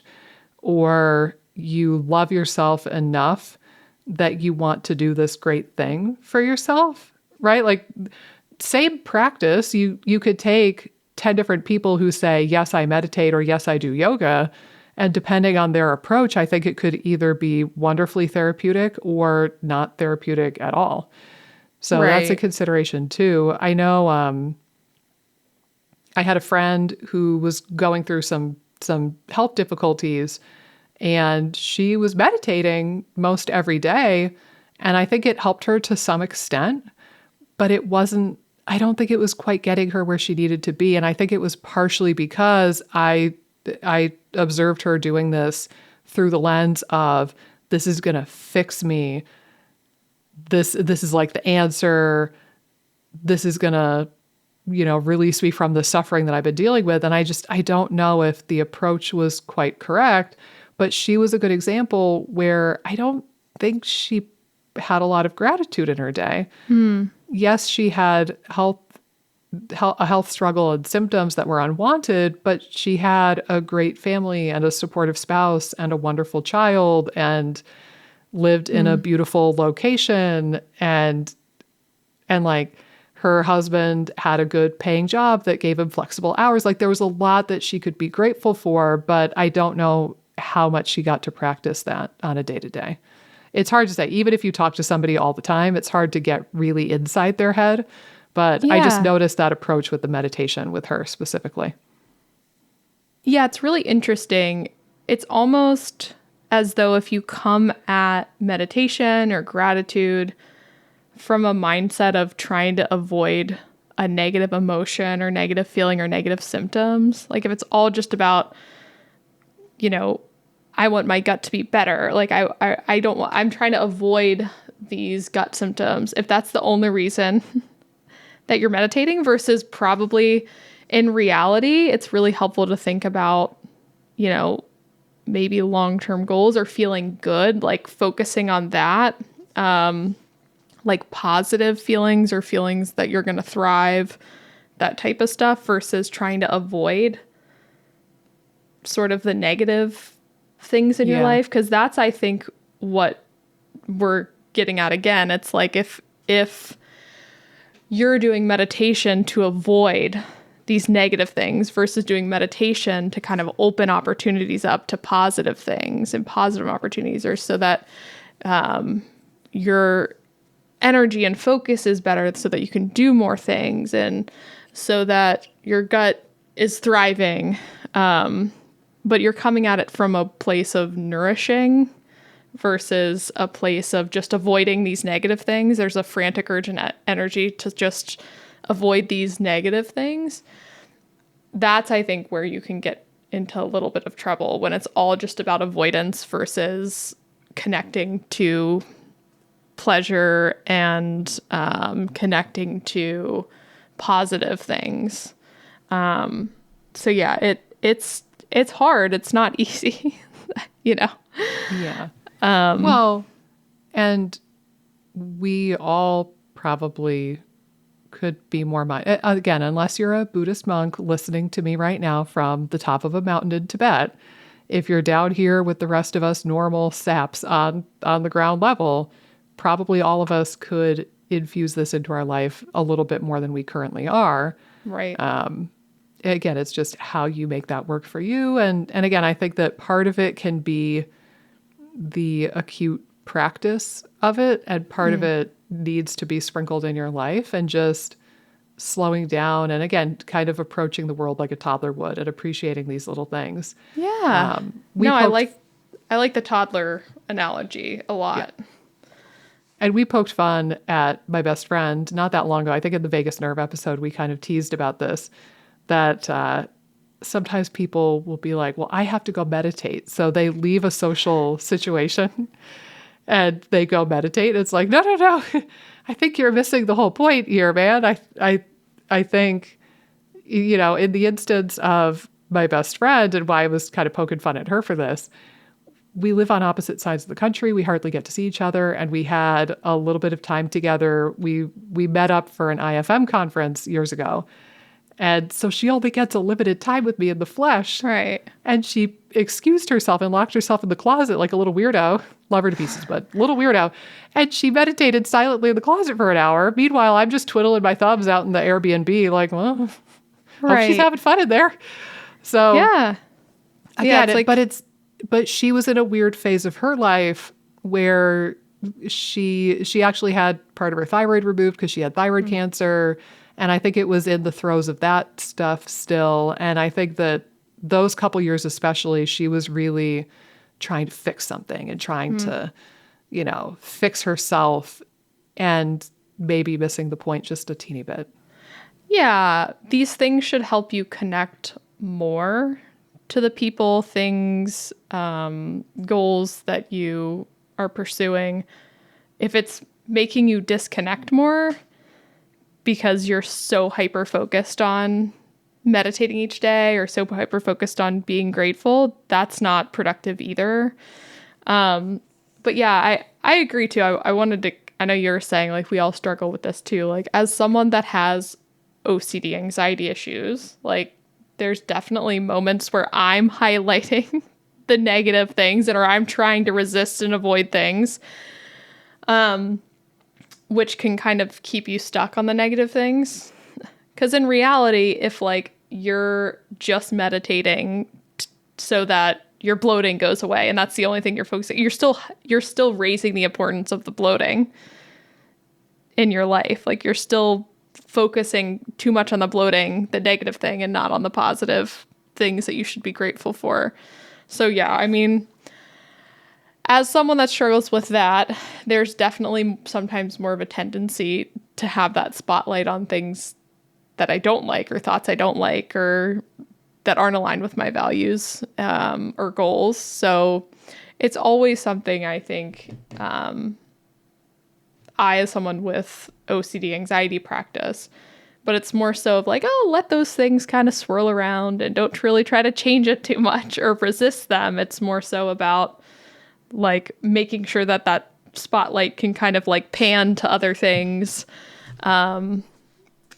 or you love yourself enough that you want to do this great thing for yourself, right? Like same practice, you could take 10 different people who say, yes, I meditate, or yes, I do yoga. And depending on their approach, I think it could either be wonderfully therapeutic or not therapeutic at all. So that's a consideration too. I know I had a friend who was going through some health difficulties, and she was meditating most every day. And I think it helped her to some extent, but I don't think it was quite getting her where she needed to be. And I think it was partially because I observed her doing this through the lens of, this is going to fix me. This is like the answer. This is going to, release me from the suffering that I've been dealing with. And I don't know if the approach was quite correct, but she was a good example where I don't think she had a lot of gratitude in her day. Yes, she had a health struggle and symptoms that were unwanted, but she had a great family and a supportive spouse and a wonderful child and lived in a beautiful location, and like her husband had a good paying job that gave him flexible hours. Like there was a lot that she could be grateful for, but I don't know how much she got to practice that on a day-to-day. It's hard to say. Even if you talk to somebody all the time, it's hard to get really inside their head. But I just noticed that approach with the meditation with her specifically. Yeah, it's really interesting. It's almost as though if you come at meditation or gratitude from a mindset of trying to avoid a negative emotion or negative feeling or negative symptoms, like if it's all just about, I want my gut to be better. Like I don't want, I'm trying to avoid these gut symptoms. If that's the only reason that you're meditating, versus probably in reality, it's really helpful to think about, maybe long-term goals or feeling good, like focusing on that. like positive feelings or feelings that you're going to thrive, that type of stuff, versus trying to avoid sort of the negative things in your life. Because that's, I think, what we're getting at again. It's like if you're doing meditation to avoid these negative things versus doing meditation to kind of open opportunities up to positive things and positive opportunities, or so that your energy and focus is better so that you can do more things, and so that your gut is thriving. But you're coming at it from a place of nourishing versus a place of just avoiding these negative things. There's a frantic urge and energy to just avoid these negative things. That's, I think, where you can get into a little bit of trouble, when it's all just about avoidance versus connecting to pleasure and connecting to positive things. So yeah, it's hard. It's not easy, you know? Yeah. Well, and we all probably could be more again, unless you're a Buddhist monk listening to me right now from the top of a mountain in Tibet. If you're down here with the rest of us normal saps on the ground level, probably all of us could infuse this into our life a little bit more than we currently are. Right. Again, it's just how you make that work for you. And again, I think that part of it can be the acute practice of it, and part of it needs to be sprinkled in your life, and just slowing down and, again, kind of approaching the world like a toddler would and appreciating these little things. Yeah. I like the toddler analogy a lot. Yeah. And we poked fun at my best friend not that long ago. I think in the Vagus Nerve episode, we kind of teased about this, that sometimes people will be like, well, I have to go meditate. So they leave a social situation and they go meditate. It's like, no. I think you're missing the whole point here, man. I think, in the instance of my best friend, and why I was kind of poking fun at her for this, we live on opposite sides of the country. We hardly get to see each other. And we had a little bit of time together. We met up for an IFM conference years ago. And so she only gets a limited time with me in the flesh. Right. And she excused herself and locked herself in the closet like a little weirdo. Love her to pieces, but little weirdo. And she meditated silently in the closet for an hour. Meanwhile, I'm just twiddling my thumbs out in the Airbnb like, well, hope she's having fun in there. So yeah. I get it. But she was in a weird phase of her life where she actually had part of her thyroid removed because she had thyroid cancer. And I think it was in the throes of that stuff still. And I think that those couple years especially, she was really trying to fix something and trying to, fix herself, and maybe missing the point just a teeny bit. Yeah. These things should help you connect more to the people, things, goals that you are pursuing. If it's making you disconnect more because you're so hyper-focused on meditating each day or so hyper-focused on being grateful, that's not productive either. But yeah, I agree too. I know you're saying like we all struggle with this too. Like as someone that has OCD anxiety issues, like there's definitely moments where I'm highlighting the negative things or I'm trying to resist and avoid things. Which can kind of keep you stuck on the negative things. Because in reality, if like you're just meditating so that your bloating goes away and that's the only thing you're focusing, you're still raising the importance of the bloating in your life. Like you're still focusing too much on the bloating, the negative thing, and not on the positive things that you should be grateful for. So yeah, I mean, as someone that struggles with that, there's definitely sometimes more of a tendency to have that spotlight on things that I don't like, or thoughts I don't like, or that aren't aligned with my values or goals. So it's always something I think I, as someone with OCD anxiety, practice. But it's more so of like, oh, let those things kind of swirl around and don't really try to change it too much or resist them. It's more so about like making sure that spotlight can kind of like pan to other things, and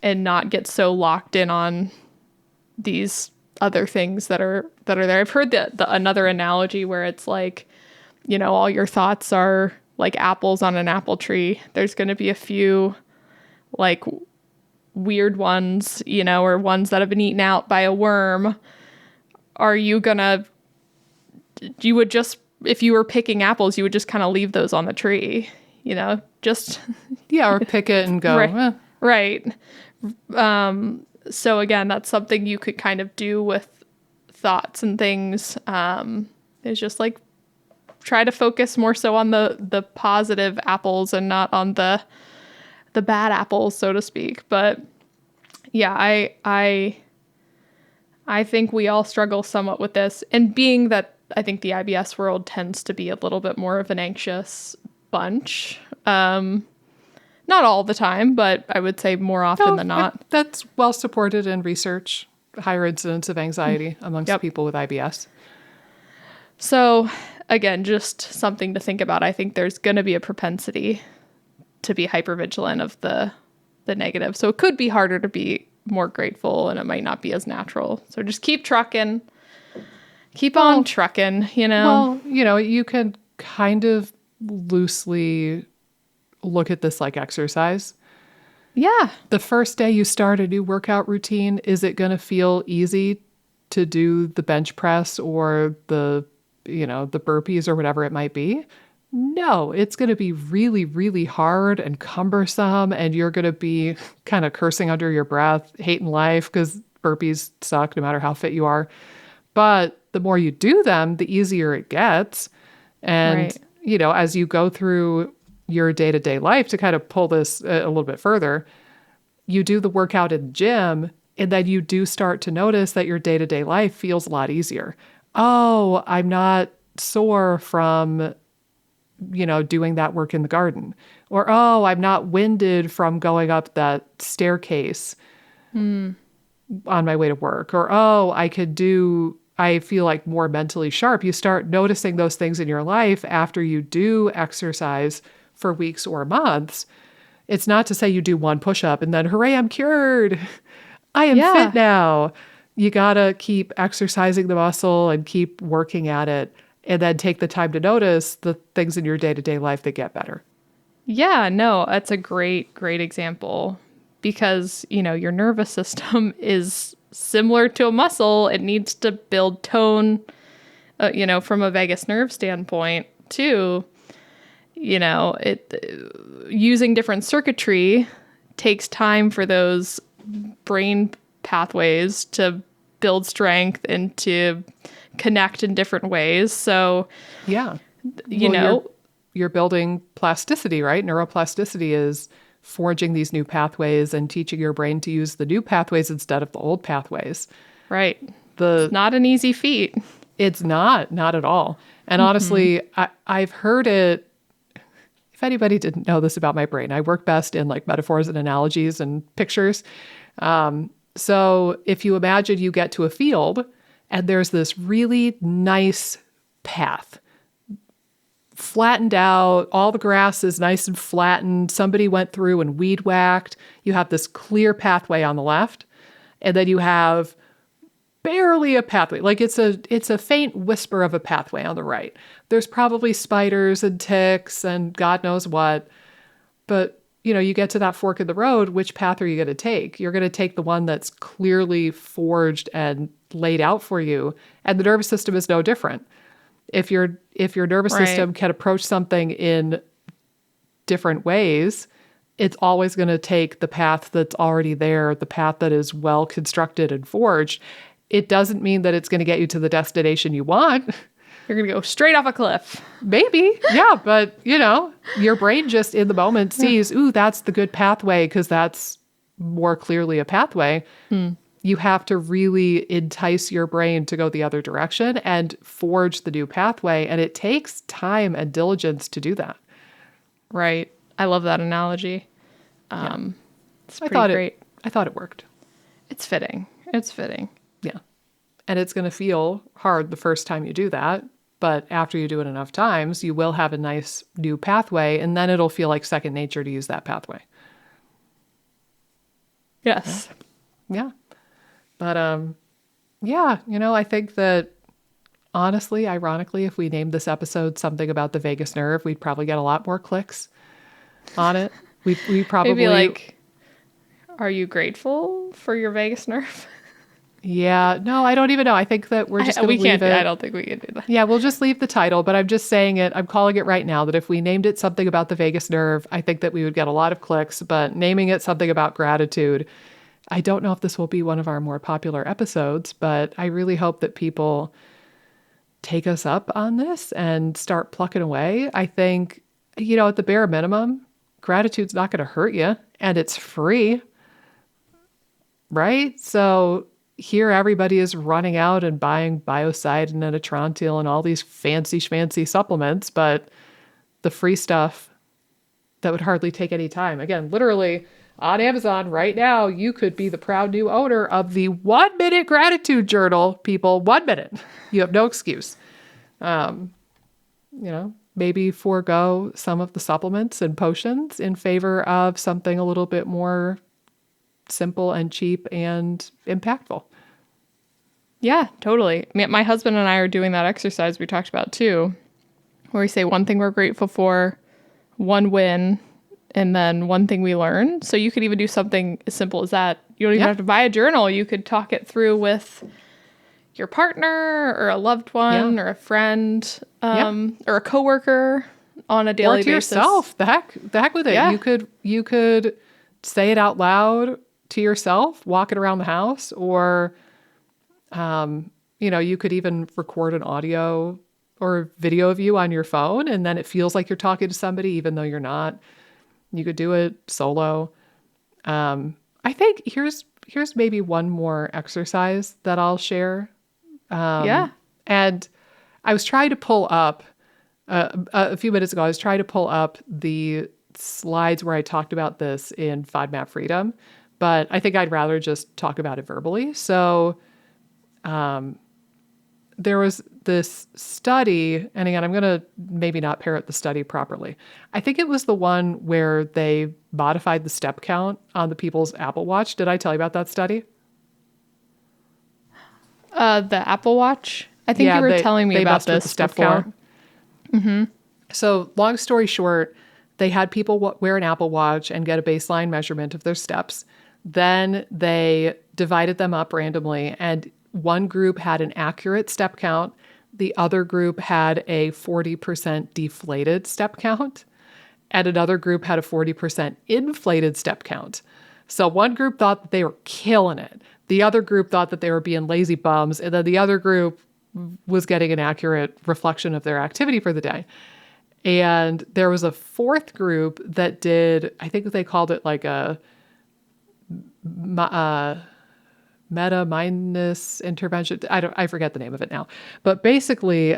not get so locked in on these other things that are there. I've heard another analogy where it's like, all your thoughts are like apples on an apple tree. There's going to be a few like weird ones, or ones that have been eaten out by a worm. If you were picking apples, you would just kind of leave those on the tree, just. Yeah. Or pick it and go. Right. Right. So again, that's something you could kind of do with thoughts and things. Is just like try to focus more so on the positive apples and not on the bad apples, so to speak. But yeah, I think we all struggle somewhat with this. And being that I think the IBS world tends to be a little bit more of an anxious bunch. Not all the time, but I would say more often than not. That's well supported in research, higher incidence of anxiety amongst people with IBS. So again, just something to think about. I think there's going to be a propensity to be hypervigilant of the negative. So it could be harder to be more grateful, and it might not be as natural. So just keep trucking. Keep on trucking, Well, you can kind of loosely look at this like exercise. Yeah. The first day you start a new workout routine, is it going to feel easy to do the bench press or the burpees or whatever it might be? No, it's going to be really, really hard and cumbersome, and you're going to be kind of cursing under your breath, hating life because burpees suck no matter how fit you are. But the more you do them, the easier it gets. And, as you go through your day-to-day life, to kind of pull this a little bit further, you do the workout in the gym, and then you do start to notice that your day-to-day life feels a lot easier. Oh, I'm not sore from, doing that work in the garden. Or, oh, I'm not winded from going up that staircase on my way to work. Or, oh, I feel like more mentally sharp. You start noticing those things in your life after you do exercise for weeks or months. It's not to say you do one push-up and then, hooray, I'm cured. I am fit now. You got to keep exercising the muscle and keep working at it, and then take the time to notice the things in your day-to-day life that get better. Yeah, no, that's a great, great example, because, your nervous system is similar to a muscle. It needs to build tone, from a vagus nerve standpoint too. Using different circuitry takes time for those brain pathways to build strength and to connect in different ways. So, yeah, you're building plasticity, right? Neuroplasticity is forging these new pathways and teaching your brain to use the new pathways instead of the old pathways. Right. It's not an easy feat. It's not at all. And honestly, I've heard it. If anybody didn't know this about my brain, I work best in like metaphors and analogies and pictures. So if you imagine you get to a field and there's this really nice path, flattened out, all the grass is nice and flattened. Somebody went through and weed whacked. You have this clear pathway on the left, and then you have barely a pathway. Like it's a faint whisper of a pathway on the right. There's probably spiders and ticks and God knows what. But, you get to that fork in the road, which path are you going to take? You're going to take the one that's clearly forged and laid out for you. And the nervous system is no different. If your nervous system can approach something in different ways, it's always going to take the path that's already there, the path that is well constructed and forged. It doesn't mean that it's going to get you to the destination you want. You're going to go straight off a cliff. Maybe. Yeah. But, your brain just in the moment sees, ooh, that's the good pathway because that's more clearly a pathway. You have to really entice your brain to go the other direction and forge the new pathway. And it takes time and diligence to do that. Right. I love that analogy. It's pretty great. I thought it worked. It's fitting. Yeah. And it's going to feel hard the first time you do that. But after you do it enough times, you will have a nice new pathway, and then it'll feel like second nature to use that pathway. Yes. Yeah. But yeah, I think that honestly, ironically, if we named this episode something about the vagus nerve, we'd probably get a lot more clicks on it. We probably Maybe like, are you grateful for your vagus nerve? Yeah, no, I don't even know. I think that we're just going to leave it. I don't think we can do that. Yeah, we'll just leave the title, but I'm just saying it. I'm calling it right now that if we named it something about the vagus nerve, I think that we would get a lot of clicks, but naming it something about gratitude, I don't know if this will be one of our more popular episodes, but I really hope that people take us up on this and start plucking away. I think, at the bare minimum, gratitude's not going to hurt you, and it's free, right? So here everybody is running out and buying Biocidin and Atrantil and all these fancy schmancy supplements, but the free stuff that would hardly take any time. Again, literally on Amazon right now, you could be the proud new owner of the 1 minute gratitude journal, people. 1 minute. You have no excuse. Maybe forego some of the supplements and potions in favor of something a little bit more simple and cheap and impactful. Yeah, totally. My husband and I are doing that exercise we talked about too, where we say one thing we're grateful for, one win, and then one thing we learn. So you could even do something as simple as that. You don't even have to buy a journal. You could talk it through with your partner or a loved one or a friend or a coworker on a daily basis. Or to yourself. The heck with it. Yeah. You could say it out loud to yourself, walking around the house, or you could even record an audio or video of you on your phone, and then it feels like you're talking to somebody even though you're not. You could do it solo. I think here's maybe one more exercise that I'll share. And I was trying to pull up a few minutes ago, I was trying to pull up the slides where I talked about this in FODMAP Freedom, but I think I'd rather just talk about it verbally. So there was this study, and again, I'm going to maybe not parrot the study properly. I think it was the one where they modified the step count on the people's Apple Watch. Did I tell you about that study? The Apple Watch? I think you were telling me about this step before. Count. Mm-hmm. So long story short, they had people wear an Apple Watch and get a baseline measurement of their steps. Then they divided them up randomly, and one group had an accurate step count. The other group had a 40% deflated step count, and another group had a 40% inflated step count. So one group thought that they were killing it. The other group thought that they were being lazy bums, and then the other group was getting an accurate reflection of their activity for the day. And there was a fourth group that did, I think they called it like a meta-mindness intervention. I forget the name of it now. But basically,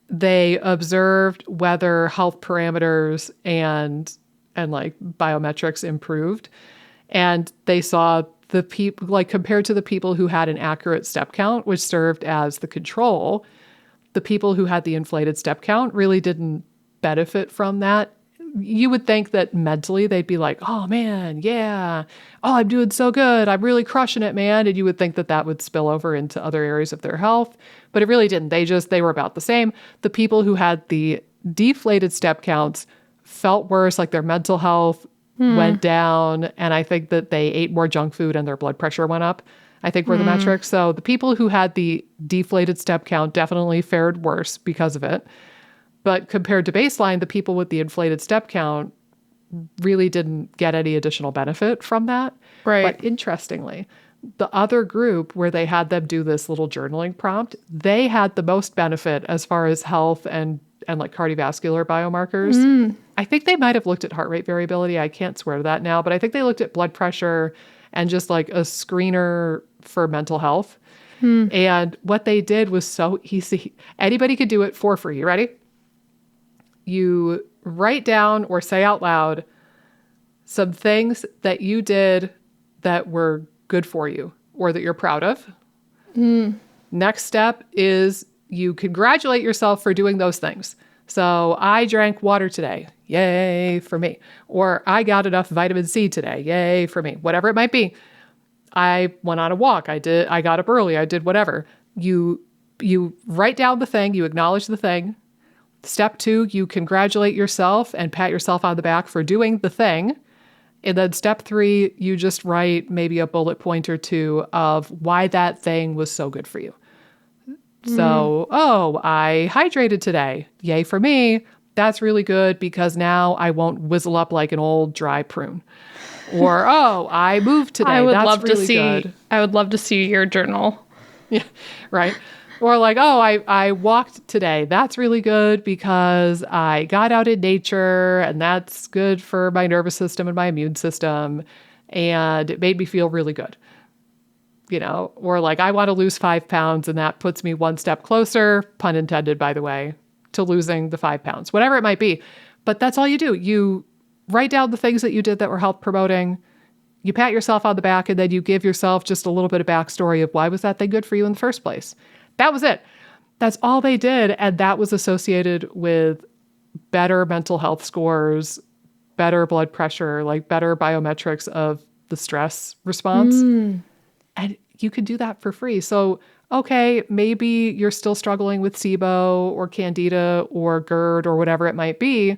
they observed whether health parameters and like biometrics improved. And they saw the people, like compared to the people who had an accurate step count, which served as the control, the people who had the inflated step count really didn't benefit from that. You would think that mentally they'd be like, oh man, yeah. Oh, I'm doing so good. I'm really crushing it, man. And you would think that that would spill over into other areas of their health, but it really didn't. They were about the same. The people who had the deflated step counts felt worse, like their mental health went down. And I think that they ate more junk food and their blood pressure went up, I think were the metrics. So the people who had the deflated step count definitely fared worse because of it. But compared to baseline, the people with the inflated step count really didn't get any additional benefit from that. Right. But interestingly, the other group where they had them do this little journaling prompt, they had the most benefit as far as health and like cardiovascular biomarkers. I think they might have looked at heart rate variability. I can't swear to that now, but I think they looked at blood pressure and just like a screener for mental health. And what they did was so easy. Anybody could do it for free. You ready? You write down or say out loud some things that you did that were good for you or that you're proud of. Next step is you congratulate yourself for doing those things. So I drank water today. Yay for me. Or I got enough vitamin C today. Yay for me. Whatever it might be. I went on a walk. I got up early. I did whatever. You write down the thing. You acknowledge the thing. Step 2, you congratulate yourself and pat yourself on the back for doing the thing. And then step 3, you just write maybe a bullet point or 2 of why that thing was so good for you. So, I hydrated today. Yay for me. That's really good because now I won't whizzle up like an old dry prune. Or, I moved today. I would That's love really to see. good. I would love to see your journal. Yeah, right. Or like, I walked today. That's really good because I got out in nature and that's good for my nervous system and my immune system. And it made me feel really good. Or like, I want to lose 5 pounds and that puts me one step closer, pun intended, by the way, to losing the 5 pounds, whatever it might be. But that's all you do. You write down the things that you did that were health promoting. You pat yourself on the back and then you give yourself just a little bit of backstory of why was that thing good for you in the first place. That was it. That's all they did. And that was associated with better mental health scores, better blood pressure, like better biometrics of the stress response. And you could do that for free. So, okay, maybe you're still struggling with SIBO or Candida or GERD or whatever it might be.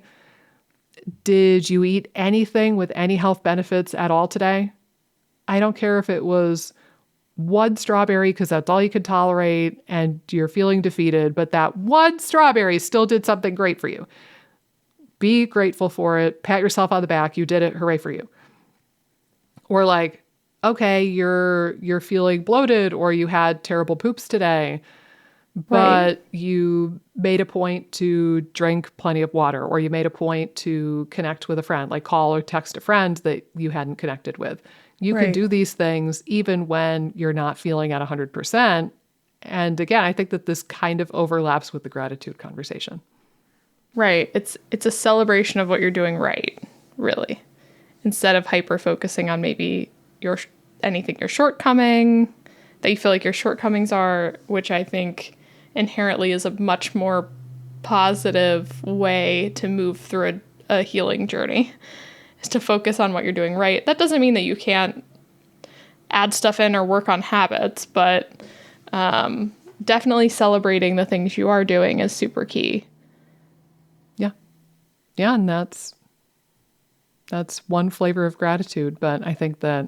Did you eat anything with any health benefits at all today? I don't care if it was one strawberry because that's all you could tolerate and you're feeling defeated, but that one strawberry still did something great for you. Be grateful for it. Pat yourself on the back. You did it. Hooray for you. Or like, okay, you're feeling bloated or you had terrible poops today, but you made a point to drink plenty of water or you made a point to connect with a friend, like call or text a friend that you hadn't connected with. You can do these things even when you're not feeling at 100%. And again, I think that this kind of overlaps with the gratitude conversation. Right. It's a celebration of what you're doing right, really. Instead of hyper focusing on maybe anything your shortcoming, that you feel like your shortcomings are, which I think inherently is a much more positive way to move through a healing journey, is to focus on what you're doing right. That doesn't mean that you can't add stuff in or work on habits, but definitely celebrating the things you are doing is super key. Yeah. Yeah, and that's one flavor of gratitude, but I think that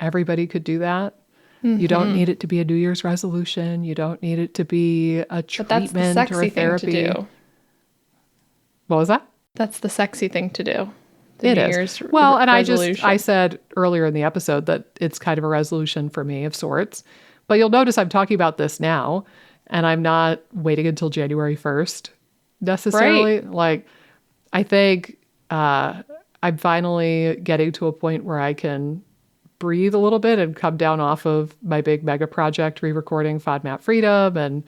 everybody could do that. Mm-hmm. You don't need it to be a New Year's resolution. You don't need it to be a treatment or a therapy. But that's the sexy thing to do. What was that? That's the sexy thing to do. It is. Well, and I said earlier in the episode that it's kind of a resolution for me of sorts. But you'll notice I'm talking about this now, and I'm not waiting until January 1st necessarily. Right. Like, I think I'm finally getting to a point where I can breathe a little bit and come down off of my big mega project, re-recording FODMAP Freedom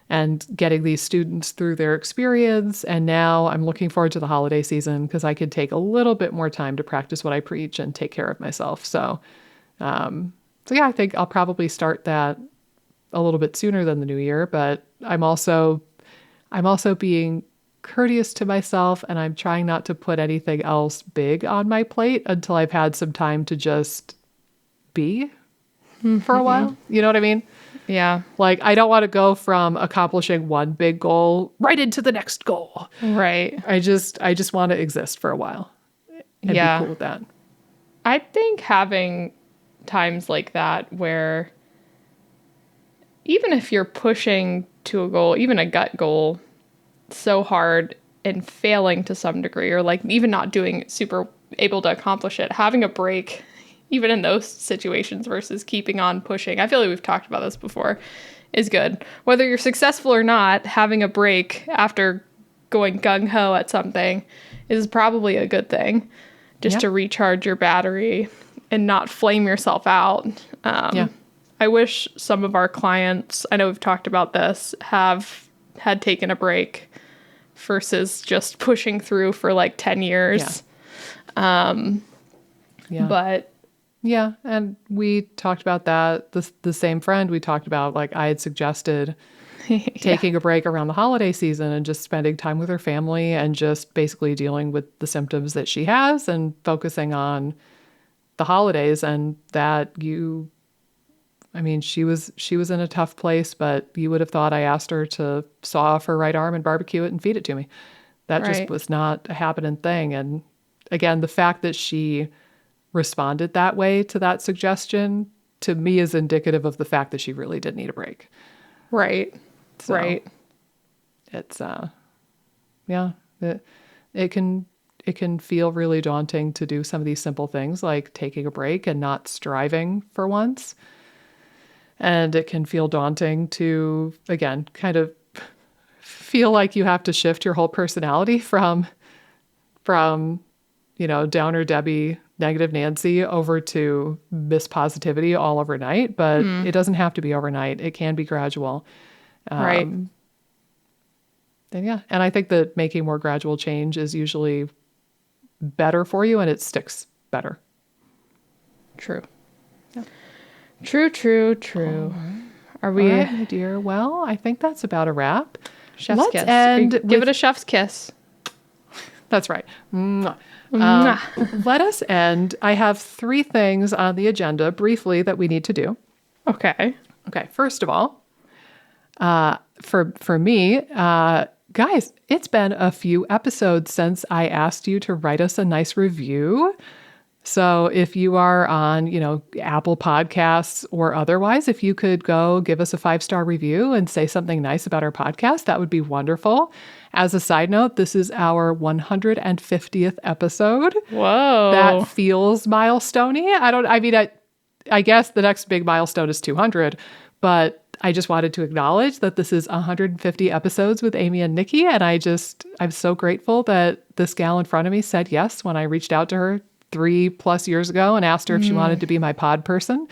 and getting these students through their experience. And now I'm looking forward to the holiday season because I could take a little bit more time to practice what I preach and take care of myself. So yeah, I think I'll probably start that a little bit sooner than the new year, but I'm also being courteous to myself, and I'm trying not to put anything else big on my plate until I've had some time to just be for a while. You know what I mean? Yeah. Like, I don't want to go from accomplishing one big goal right into the next goal. Right. I just want to exist for a while and be cool with that. I think having times like that where even if you're pushing to a goal, even a gut goal, so hard and failing to some degree, or like even not doing super able to accomplish it, having a break, even in those situations versus keeping on pushing. I feel like we've talked about this before, is good. Whether you're successful or not, having a break after going gung-ho at something is probably a good thing, just to recharge your battery and not flame yourself out. I wish some of our clients, I know we've talked about this, had taken a break versus just pushing through for like 10 years. But yeah, and we talked about that. The same friend we talked about, like I had suggested taking a break around the holiday season and just spending time with her family and just basically dealing with the symptoms that she has and focusing on the holidays. And that she was in a tough place, but you would have thought I asked her to saw off her right arm and barbecue it and feed it to me. That just Right. was not a happening thing. And again, the fact that she responded that way to that suggestion to me is indicative of the fact that she really did need a break. Right. So Right. it's it can feel really daunting to do some of these simple things like taking a break and not striving for once. And it can feel daunting to, again, kind of feel like you have to shift your whole personality from downer Debbie, negative Nancy over to Miss Positivity all overnight. But it doesn't have to be overnight. It can be gradual. Right. And I think that making more gradual change is usually better for you and it sticks better. True. Yeah. True. Are we All right, my dear? Well, I think that's about a wrap. chef's Let's kiss? end Give it a chef's kiss. That's right. Mwah. Mwah. Let us end. I have 3 things on the agenda briefly that we need to do. Okay. Okay. First of all, for me, guys, it's been a few episodes since I asked you to write us a nice review. So if you are on, Apple Podcasts or otherwise, if you could go give us a 5-star review and say something nice about our podcast, that would be wonderful. As a side note, this is our 150th episode. Whoa. That feels milestoney. I guess the next big milestone is 200, but I just wanted to acknowledge that this is 150 episodes with Amy and Nikki. And I'm so grateful that this gal in front of me said yes when I reached out to her 3+ years ago and asked her if she wanted to be my pod person.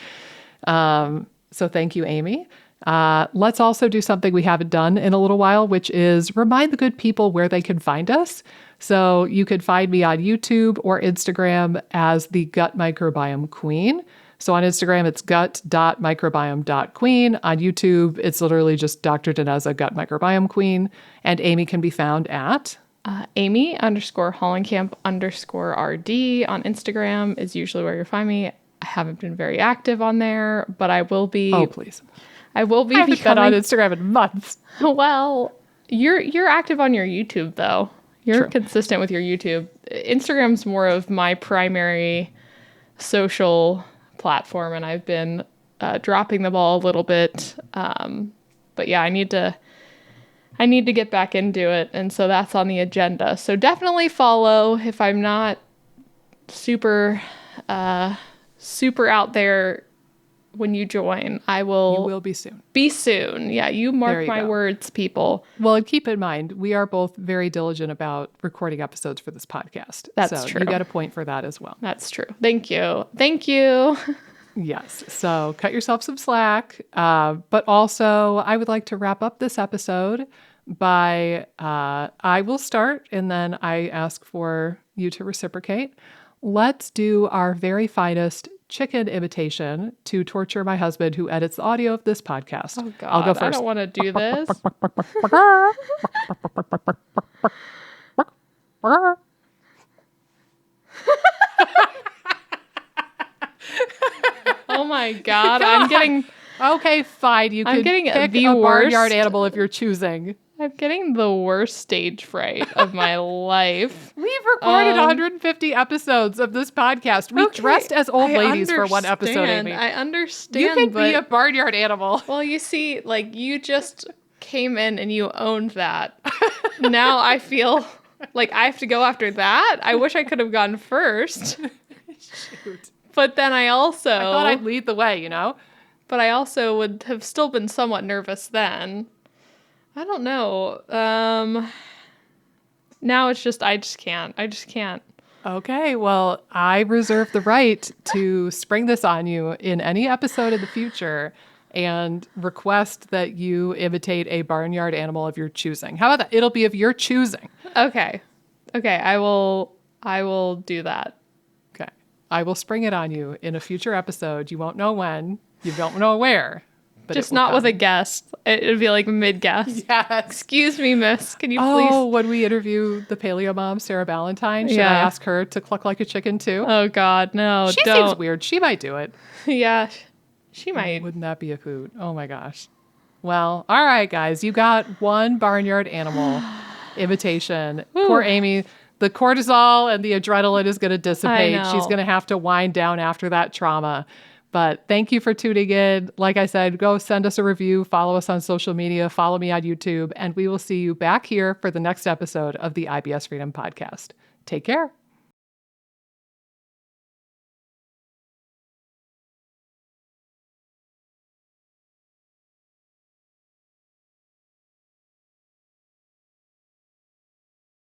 So thank you, Amy. Let's also do something we haven't done in a little while, which is remind the good people where they can find us. So you can find me on YouTube or Instagram as the Gut Microbiome Queen. So on Instagram, it's gut.microbiome.queen. On YouTube, it's literally just Dr. Daneza Gut Microbiome Queen. And Amy can be found at Amy_Hollenkamp_RD on Instagram is usually where you'll find me. I haven't been very active on there, but I will be. Oh, please. I will be I haven't been becoming. on Instagram in months. Well, you're active on your YouTube though. You're True. consistent with your YouTube. Instagram's more of my primary social platform, and I've been dropping the ball a little bit. But yeah, I need to get back into it, and so that's on the agenda. So definitely follow if I'm not super out there when you join. I will. You will be soon. Be soon. Yeah, you There mark you my go. words, people. Well, and keep in mind, we are both very diligent about recording episodes for this podcast. That's so true. You got a point for that as well. That's true. Thank you. Thank you. Yes. So cut yourself some slack. But also, I would like to wrap up this episode by I will start and then I ask for you to reciprocate. Let's do our very finest chicken imitation to torture my husband who edits the audio of this podcast. Oh God, I'll go I first. don't want to do this. Oh my God, I'm getting Okay, fine. You I'm can getting pick the a barnyard worst. animal if you're choosing. the worst stage fright of my life. We've recorded 150 episodes of this podcast. We Okay, dressed as old I ladies for one episode, understand. Amy. I understand. You can but, be a barnyard animal. Well, you see, like you just came in and you owned that. Now I feel like I have to go after that. I wish I could have gone first. Shoot. But then I I thought I'd lead the way, But I also would have still been somewhat nervous then. I don't know. Now it's just I just can't. Okay, well, I reserve the right to spring this on you in any episode in the future and request that you imitate a barnyard animal of your choosing. How about that? It'll be of your choosing. Okay. I will do that. Okay. I will spring it on you in a future episode. You won't know when. You don't know where. but just not with a guest. It'd be like mid-guest. Yes. Excuse me, miss. Can you please? Oh, when we interview the paleo mom, Sarah Ballantyne, should I Yeah. ask her to cluck like a chicken too? Oh God, no! She don't. seems weird. She might do it. Yeah, she might. Wouldn't that be a hoot? Oh my gosh. Well, all right, guys. You got one barnyard animal imitation. Poor Amy. The cortisol and the adrenaline is going to dissipate. know. She's going to have to wind down after that trauma. But thank you for tuning in. Like I said, go send us a review, follow us on social media, follow me on YouTube, and we will see you back here for the next episode of the IBS Freedom Podcast. Take care.